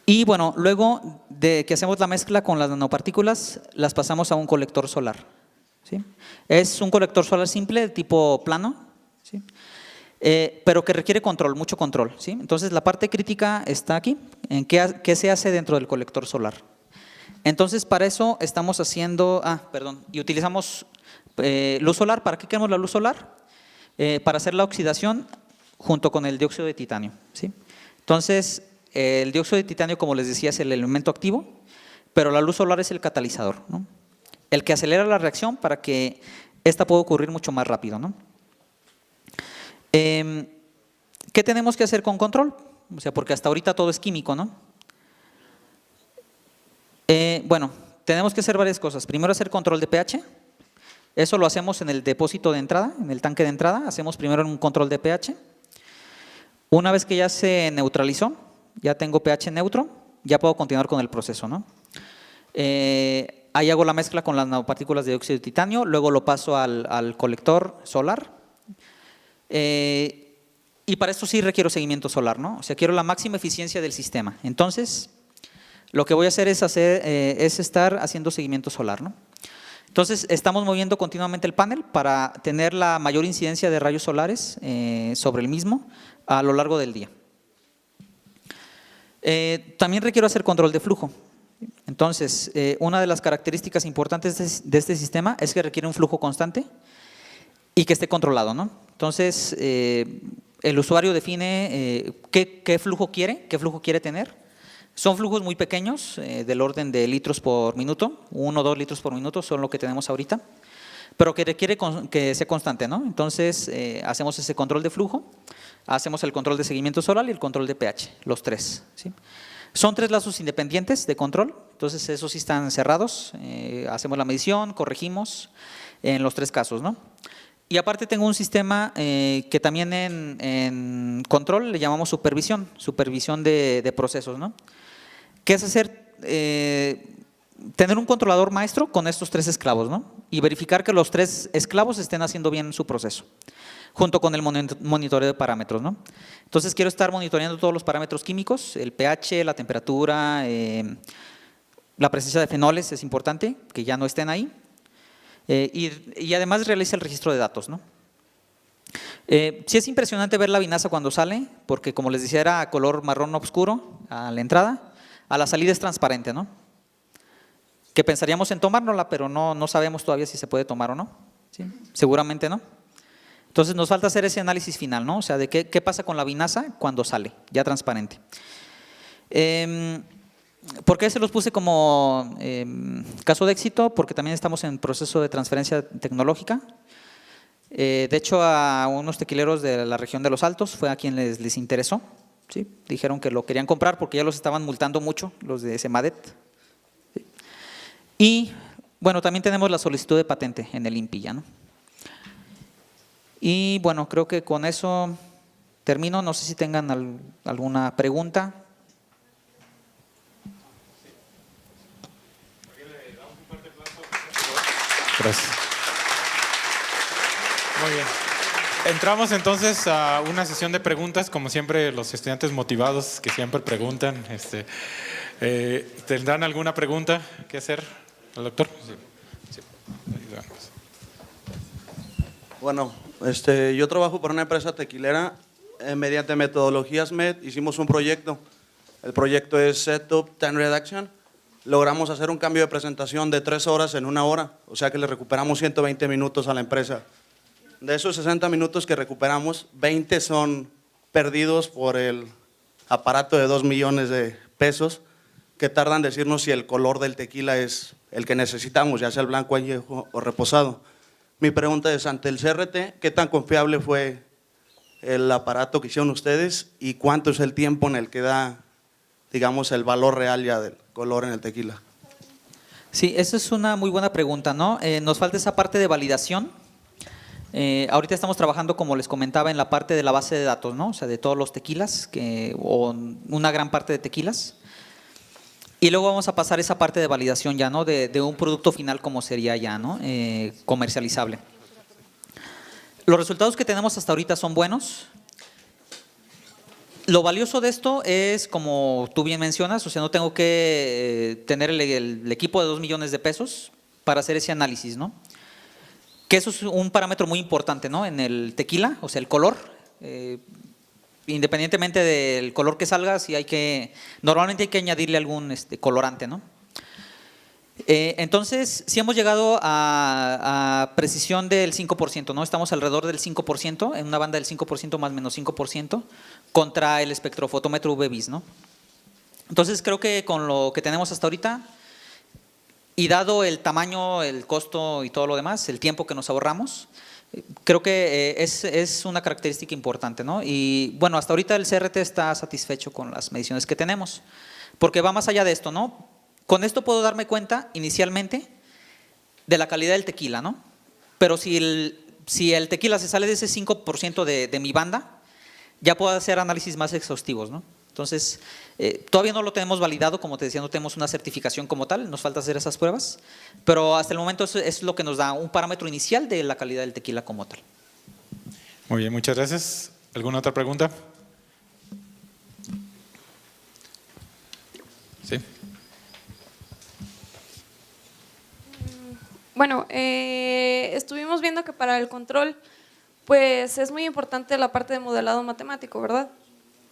Y bueno, luego de que hacemos la mezcla con las nanopartículas, las pasamos a un colector solar, ¿sí? Es un colector solar simple de tipo plano, ¿sí? Pero que requiere control, mucho control, ¿sí? Entonces la parte crítica está aquí, en qué se hace dentro del colector solar. Entonces para eso estamos haciendo, y utilizamos luz solar. ¿Para qué queremos la luz solar? Para hacer la oxidación junto con el dióxido de titanio, ¿sí? Entonces el dióxido de titanio, como les decía, es el elemento activo, pero la luz solar es el catalizador, ¿no? El que acelera la reacción para que esta pueda ocurrir mucho más rápido, ¿no? ¿Qué tenemos que hacer con control? O sea, porque hasta ahorita todo es químico, ¿no? Bueno, tenemos que hacer varias cosas. Primero, hacer control de pH. Eso lo hacemos en el depósito de entrada, en el tanque de entrada. Hacemos primero un control de pH. Una vez que ya se neutralizó, ya tengo pH neutro, ya puedo continuar con el proceso, ¿no? Ahí hago la mezcla con las nanopartículas de dióxido de titanio, luego lo paso al colector solar. Y para esto sí requiero seguimiento solar, ¿no? O sea, quiero la máxima eficiencia del sistema. Entonces, lo que voy a hacer es estar haciendo seguimiento solar, ¿no? Entonces, estamos moviendo continuamente el panel para tener la mayor incidencia de rayos solares sobre el mismo a lo largo del día. También requiero hacer control de flujo. Entonces, una de las características importantes de este sistema es que requiere un flujo constante y que esté controlado, ¿no? Entonces, el usuario define qué flujo quiere tener. Son flujos muy pequeños, del orden de litros por minuto, 1 o 2 litros por minuto son lo que tenemos ahorita, pero que requiere que sea constante, ¿no? Entonces, hacemos ese control de flujo, hacemos el control de seguimiento solar y el control de pH, los tres, ¿sí? Son 3 lazos independientes de control, entonces esos sí están cerrados, hacemos la medición, corregimos en los 3 casos, ¿no? Y aparte tengo un sistema que también en control le llamamos supervisión de procesos, ¿no? Que es tener un controlador maestro con estos 3 esclavos, ¿no? Y verificar que los 3 esclavos estén haciendo bien su proceso, junto con el monitoreo de parámetros, ¿no? Entonces quiero estar monitoreando todos los parámetros químicos, el pH, la temperatura, la presencia de fenoles es importante, que ya no estén ahí. Y además realiza el registro de datos, ¿no? Sí es impresionante ver la vinaza cuando sale, porque como les decía era color marrón oscuro a la entrada, a la salida es transparente, ¿no? Que pensaríamos en tomárnosla, pero no sabemos todavía si se puede tomar o no, ¿sí? Seguramente no. Entonces nos falta hacer ese análisis final, ¿no? O sea, de qué pasa con la vinaza cuando sale, ya transparente. ¿Por qué se los puse como caso de éxito? Porque también estamos en proceso de transferencia tecnológica. De hecho, a unos tequileros de la región de Los Altos fue a quien les interesó, ¿sí? Dijeron que lo querían comprar porque ya los estaban multando mucho, los de Semadet, ¿sí? Y bueno, también tenemos la solicitud de patente en el INPI ya, ¿no? Y bueno, creo que con eso termino. No sé si tengan alguna pregunta. Gracias. Muy bien. Entramos entonces a una sesión de preguntas, como siempre los estudiantes motivados que siempre preguntan. ¿Tendrán alguna pregunta que hacer al doctor? Sí. Sí. Bueno, yo trabajo para una empresa tequilera. Mediante metodologías MED hicimos un proyecto. El proyecto es Setup Time Reduction. Logramos hacer un cambio de presentación de 3 horas en 1 hora, o sea que le recuperamos 120 minutos a la empresa. De esos 60 minutos que recuperamos, 20 son perdidos por el aparato de 2 millones de pesos que tardan en decirnos si el color del tequila es el que necesitamos, ya sea el blanco, añejo o reposado. Mi pregunta es, ante el CRT, ¿qué tan confiable fue el aparato que hicieron ustedes y cuánto es el tiempo en el que da, digamos, el valor real ya del color en el tequila? Sí, esa es una muy buena pregunta, ¿no? Nos falta esa parte de validación. Ahorita estamos trabajando, como les comentaba, en la parte de la base de datos, ¿no? O sea, de todos los tequilas, o una gran parte de tequilas. Y luego vamos a pasar esa parte de validación ya, ¿no? De un producto final como sería ya, ¿no? Comercializable. Los resultados que tenemos hasta ahorita son buenos. Lo valioso de esto es, como tú bien mencionas, o sea, no tengo que tener el equipo de 2 millones de pesos para hacer ese análisis, ¿no? Que eso es un parámetro muy importante, ¿no? En el tequila, o sea, el color. Independientemente del color que salga, normalmente hay que añadirle algún colorante, ¿no? Entonces, sí hemos llegado a precisión del 5%, ¿no? Estamos alrededor del 5%, en una banda del 5% más menos 5%, contra el espectrofotómetro UV-Vis, ¿no? Entonces, creo que con lo que tenemos hasta ahorita, y dado el tamaño, el costo y todo lo demás, el tiempo que nos ahorramos, creo que es una característica importante, ¿no? Y bueno, hasta ahorita el CRT está satisfecho con las mediciones que tenemos, porque va más allá de esto, ¿no? Con esto puedo darme cuenta inicialmente de la calidad del tequila, ¿no? Pero si el tequila se sale de ese 5% de mi banda, ya puedo hacer análisis más exhaustivos, ¿no? Entonces, todavía no lo tenemos validado, como te decía, no tenemos una certificación como tal, nos falta hacer esas pruebas, pero hasta el momento es lo que nos da un parámetro inicial de la calidad del tequila como tal. Muy bien, muchas gracias. ¿Alguna otra pregunta? Sí. Bueno, estuvimos viendo que para el control, pues es muy importante la parte de modelado matemático, ¿verdad?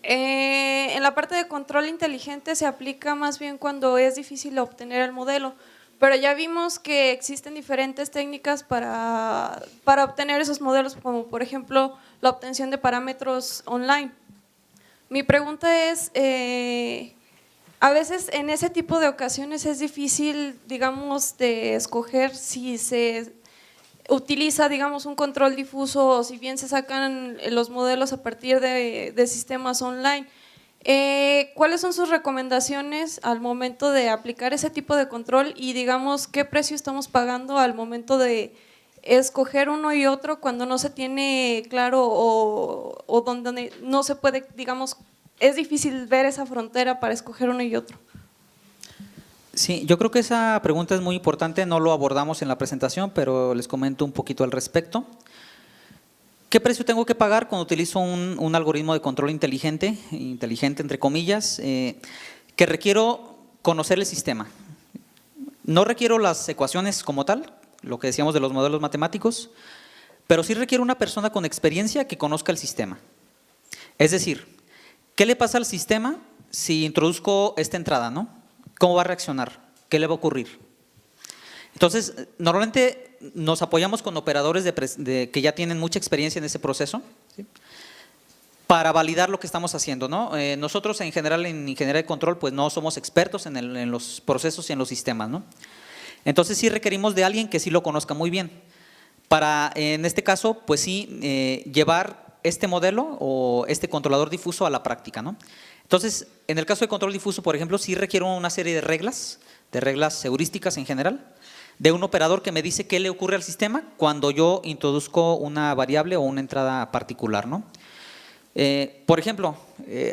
En la parte de control inteligente se aplica más bien cuando es difícil obtener el modelo. pero ya vimos que existen diferentes técnicas para obtener esos modelos, como por ejemplo la obtención de parámetros online. Mi pregunta es, a veces en ese tipo de ocasiones es difícil, digamos, de escoger si se utiliza, digamos, un control difuso o si bien se sacan los modelos a partir de sistemas online. ¿Cuáles son sus recomendaciones al momento de aplicar ese tipo de control y, digamos, qué precio estamos pagando al momento de escoger uno y otro cuando no se tiene claro o donde no se puede, digamos, es difícil ver esa frontera para escoger uno y otro? Sí, yo creo que esa pregunta es muy importante, no lo abordamos en la presentación, pero les comento un poquito al respecto. ¿Qué precio tengo que pagar cuando utilizo un algoritmo de control inteligente entre comillas, que requiero conocer el sistema? No requiero las ecuaciones como tal, lo que decíamos de los modelos matemáticos, pero sí requiero una persona con experiencia que conozca el sistema. Es decir, ¿qué le pasa al sistema si introduzco esta entrada, ¿no? ¿Cómo va a reaccionar? ¿Qué le va a ocurrir? Entonces, normalmente nos apoyamos con operadores que ya tienen mucha experiencia en ese proceso, ¿sí?, para validar lo que estamos haciendo, ¿no? Nosotros en general en ingeniería de control pues no somos expertos en los procesos y en los sistemas, ¿no? Entonces sí requerimos de alguien que sí lo conozca muy bien para, en este caso, pues sí, llevar este modelo o este controlador difuso a la práctica, ¿no? Entonces, en el caso de control difuso, por ejemplo, sí requiero una serie de reglas heurísticas en general, de un operador que me dice qué le ocurre al sistema cuando yo introduzco una variable o una entrada particular, ¿no? Por ejemplo,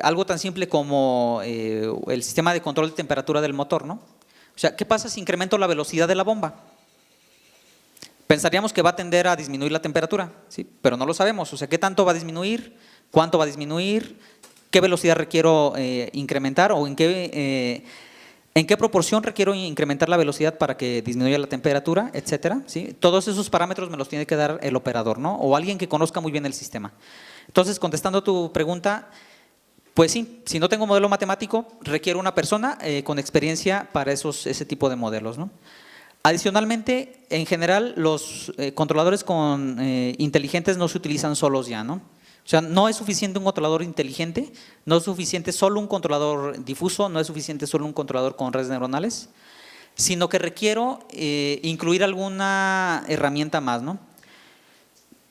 algo tan simple como el sistema de control de temperatura del motor, ¿no? O sea, ¿qué pasa si incremento la velocidad de la bomba? Pensaríamos que va a tender a disminuir la temperatura, ¿sí?, pero no lo sabemos. O sea, ¿qué tanto va a disminuir? ¿Cuánto va a disminuir? ¿Qué velocidad requiero incrementar o en qué proporción requiero incrementar la velocidad para que disminuya la temperatura, etcétera? ¿Sí? Todos esos parámetros me los tiene que dar el operador, ¿no? O alguien que conozca muy bien el sistema. Entonces, contestando a tu pregunta, pues sí, si no tengo modelo matemático, requiero una persona con experiencia para ese tipo de modelos, ¿no? Adicionalmente, en general, los controladores inteligentes no se utilizan solos ya, ¿no? O sea, no es suficiente un controlador inteligente, no es suficiente solo un controlador difuso, no es suficiente solo un controlador con redes neuronales, sino que requiero incluir alguna herramienta más, ¿no?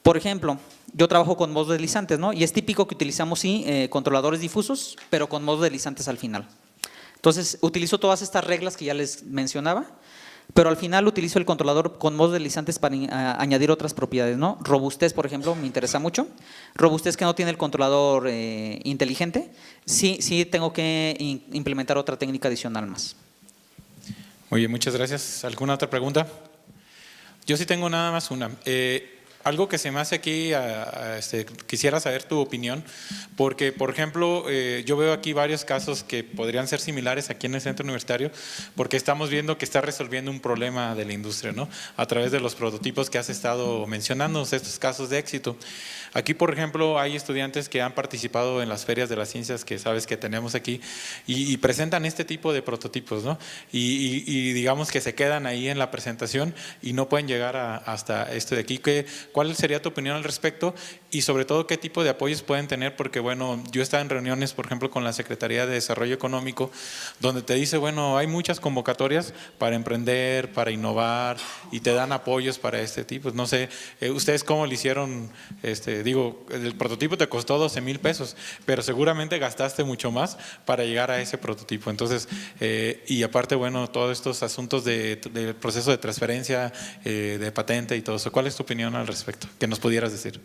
Por ejemplo, yo trabajo con modos deslizantes, ¿no? Y es típico que utilizamos, sí, controladores difusos, pero con modos deslizantes al final. Entonces, utilizo todas estas reglas que ya les mencionaba, pero al final utilizo el controlador con modos deslizantes para añadir otras propiedades, ¿no? Robustez, por ejemplo, me interesa mucho. Robustez que no tiene el controlador inteligente, sí tengo que implementar otra técnica adicional más. Muy bien, muchas gracias. ¿Alguna otra pregunta? Yo sí tengo nada más una. Algo que se me hace aquí, quisiera saber tu opinión, porque, por ejemplo, yo veo aquí varios casos que podrían ser similares aquí en el centro universitario, porque estamos viendo que está resolviendo un problema de la industria, ¿no? A través de los prototipos que has estado mencionando, estos casos de éxito. Aquí, por ejemplo, hay estudiantes que han participado en las ferias de las ciencias que sabes que tenemos aquí y presentan este tipo de prototipos, ¿no? Y digamos que se quedan ahí en la presentación y no pueden llegar hasta esto de aquí. ¿Cuál sería tu opinión al respecto? Y sobre todo, ¿qué tipo de apoyos pueden tener? Porque, bueno, yo he estado en reuniones, por ejemplo, con la Secretaría de Desarrollo Económico, donde te dice, bueno, hay muchas convocatorias para emprender, para innovar, y te dan apoyos para este tipo. No sé, ¿ustedes cómo lo hicieron? Digo, el prototipo te costó 12,000 pesos, pero seguramente gastaste mucho más para llegar a ese prototipo. Entonces, y aparte, bueno, todos estos asuntos del proceso de transferencia, de patente y todo eso. ¿Cuál es tu opinión al respecto? ¿Qué nos pudieras decir?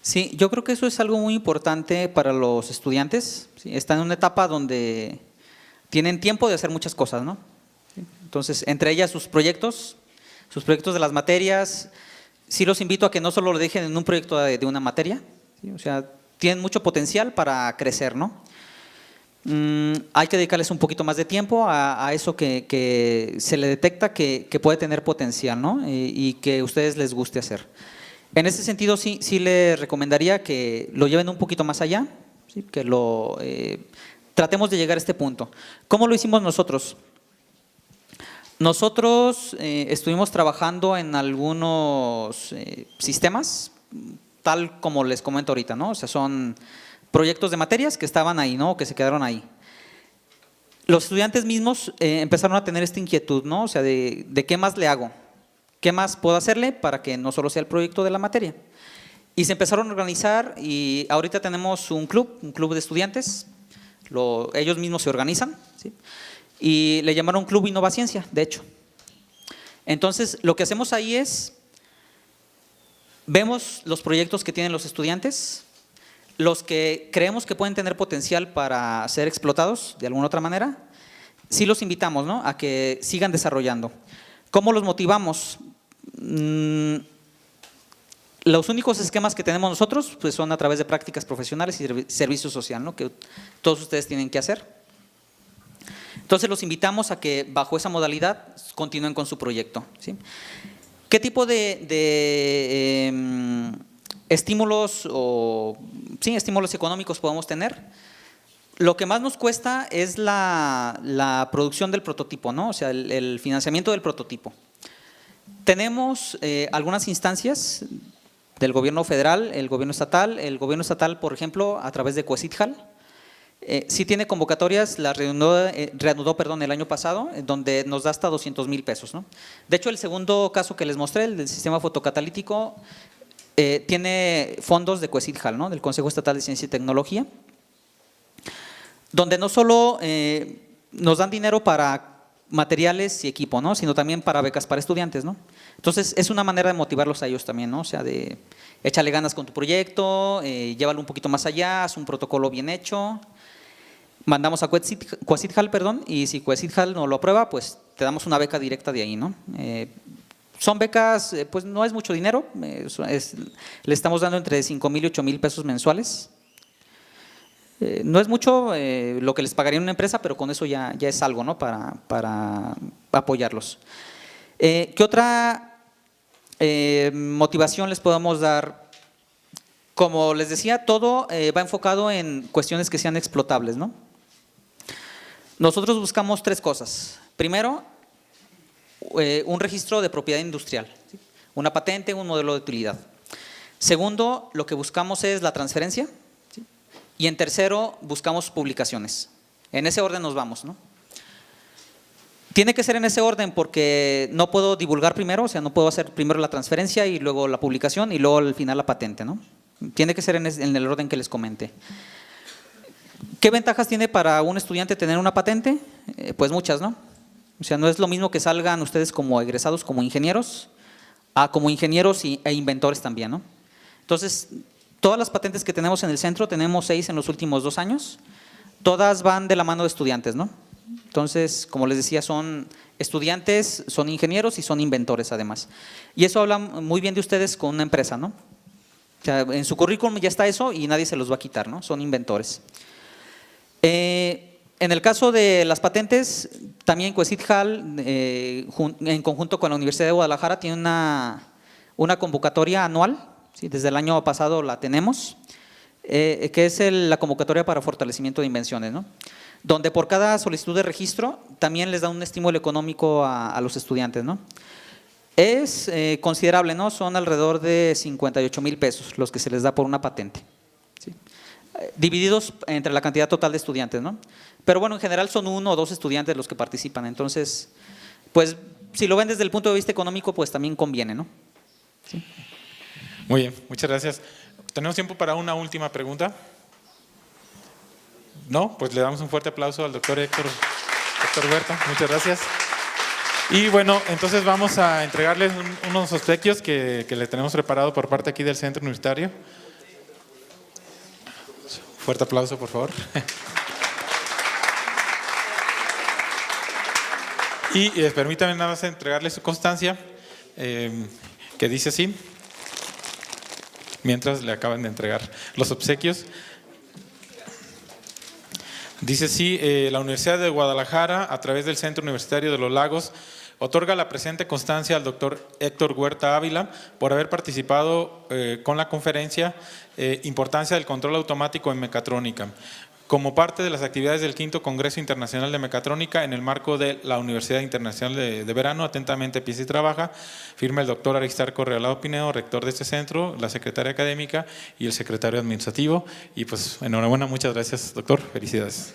Sí, yo creo que eso es algo muy importante para los estudiantes. ¿Sí? Están en una etapa donde tienen tiempo de hacer muchas cosas, ¿no? ¿Sí? Entonces, entre ellas sus proyectos de las materias. Sí los invito a que no solo lo dejen en un proyecto de una materia, ¿sí? O sea, tienen mucho potencial para crecer, ¿no? Hay que dedicarles un poquito más de tiempo a eso que se le detecta que puede tener potencial, ¿no? Y que a ustedes les guste hacer. En ese sentido, sí les recomendaría que lo lleven un poquito más allá, ¿sí? Que tratemos de llegar a este punto. ¿Cómo lo hicimos nosotros? Nosotros estuvimos trabajando en algunos sistemas, tal como les comento ahorita, ¿no? O sea, son proyectos de materias que estaban ahí, ¿no? Que se quedaron ahí. Los estudiantes mismos empezaron a tener esta inquietud, ¿no? O sea, de qué más le hago, qué más puedo hacerle para que no solo sea el proyecto de la materia. Y se empezaron a organizar y ahorita tenemos un club de estudiantes, ellos mismos se organizan, ¿sí? Y le llamaron Club Innovaciencia, de hecho. Entonces, lo que hacemos ahí es, vemos los proyectos que tienen los estudiantes, los que creemos que pueden tener potencial para ser explotados de alguna otra manera, sí los invitamos, ¿no? A que sigan desarrollando. ¿Cómo los motivamos? Los únicos esquemas que tenemos nosotros pues son a través de prácticas profesionales y servicio social, ¿no? Que todos ustedes tienen que hacer. Entonces los invitamos a que bajo esa modalidad continúen con su proyecto, ¿sí? ¿Qué tipo de estímulos estímulos económicos podemos tener? Lo que más nos cuesta es la producción del prototipo, ¿no? O sea, el financiamiento del prototipo. Tenemos algunas instancias del gobierno federal, el gobierno estatal, por ejemplo, a través de COECITJAL, sí tiene convocatorias, las reanudó el año pasado, donde nos da hasta 200,000 pesos, ¿no? De hecho, el segundo caso que les mostré, el del sistema fotocatalítico, tiene fondos de COECITJAL, ¿no? Del Consejo Estatal de Ciencia y Tecnología, donde no solo nos dan dinero para materiales y equipo, ¿no? Sino también para becas para estudiantes, ¿no? Entonces, es una manera de motivarlos a ellos también, ¿no? O sea, de échale ganas con tu proyecto, llévalo un poquito más allá, haz un protocolo bien hecho. Mandamos a COECITJAL, y si COECITJAL no lo aprueba, pues te damos una beca directa de ahí, ¿no? Son becas, pues no es mucho dinero, le estamos dando entre 5,000 y 8,000 pesos mensuales. No es mucho lo que les pagaría una empresa, pero con eso ya es algo, ¿no? Para apoyarlos. ¿Qué otra motivación les podemos dar? Como les decía, todo va enfocado en cuestiones que sean explotables, ¿no? Nosotros buscamos 3 cosas. Primero, un registro de propiedad industrial, ¿sí? Una patente, un modelo de utilidad. Segundo, lo que buscamos es la transferencia, ¿sí? Y en tercero, buscamos publicaciones. En ese orden nos vamos, ¿no? Tiene que ser en ese orden porque no puedo divulgar primero, o sea, no puedo hacer primero la transferencia y luego la publicación y luego al final la patente, ¿no? Tiene que ser en el orden que les comenté. ¿Qué ventajas tiene para un estudiante tener una patente? Pues muchas, ¿no? O sea, no es lo mismo que salgan ustedes como egresados, como ingenieros, a como ingenieros e inventores también, ¿no? Entonces, todas las patentes que tenemos en el centro, tenemos 6 en los últimos 2 años, todas van de la mano de estudiantes, ¿no? Entonces, como les decía, son estudiantes, son ingenieros y son inventores además. Y eso habla muy bien de ustedes con una empresa, ¿no? O sea, en su currículum ya está eso y nadie se los va a quitar, ¿no? Son inventores. En el caso de las patentes, también COECITJAL, en conjunto con la Universidad de Guadalajara, tiene una convocatoria anual, ¿sí? Desde el año pasado la tenemos, que es la convocatoria para fortalecimiento de invenciones, ¿no? Donde por cada solicitud de registro también les da un estímulo económico a los estudiantes, ¿no? Es considerable, ¿no? Son alrededor de 58,000 pesos los que se les da por una patente, ¿sí? Divididos entre la cantidad total de estudiantes, ¿no? Pero bueno, en general son 1 o 2 estudiantes los que participan, entonces, pues si lo ven desde el punto de vista económico, pues también conviene, ¿no? ¿Sí? Muy bien, muchas gracias. ¿Tenemos tiempo para una última pregunta? No, pues le damos un fuerte aplauso al doctor Héctor Huerta, muchas gracias. Y bueno, entonces vamos a entregarles unos obsequios que le tenemos preparado por parte aquí del Centro Universitario. Fuerte aplauso, por favor. Y permítanme nada más entregarles su constancia, que dice así, mientras le acaban de entregar los obsequios. Dice así, la Universidad de Guadalajara, a través del Centro Universitario de los Lagos, otorga la presente constancia al doctor Héctor Huerta Ávila por haber participado con la conferencia Importancia del control automático en mecatrónica. como parte de las actividades del 5º Congreso Internacional de Mecatrónica en el marco de la Universidad Internacional de Verano. Atentamente, Piensa y Trabaja. Firma el doctor Aristarco Regalado Pinedo, rector de este centro, la secretaria académica y el secretario administrativo. Y pues enhorabuena, muchas gracias, doctor. Felicidades.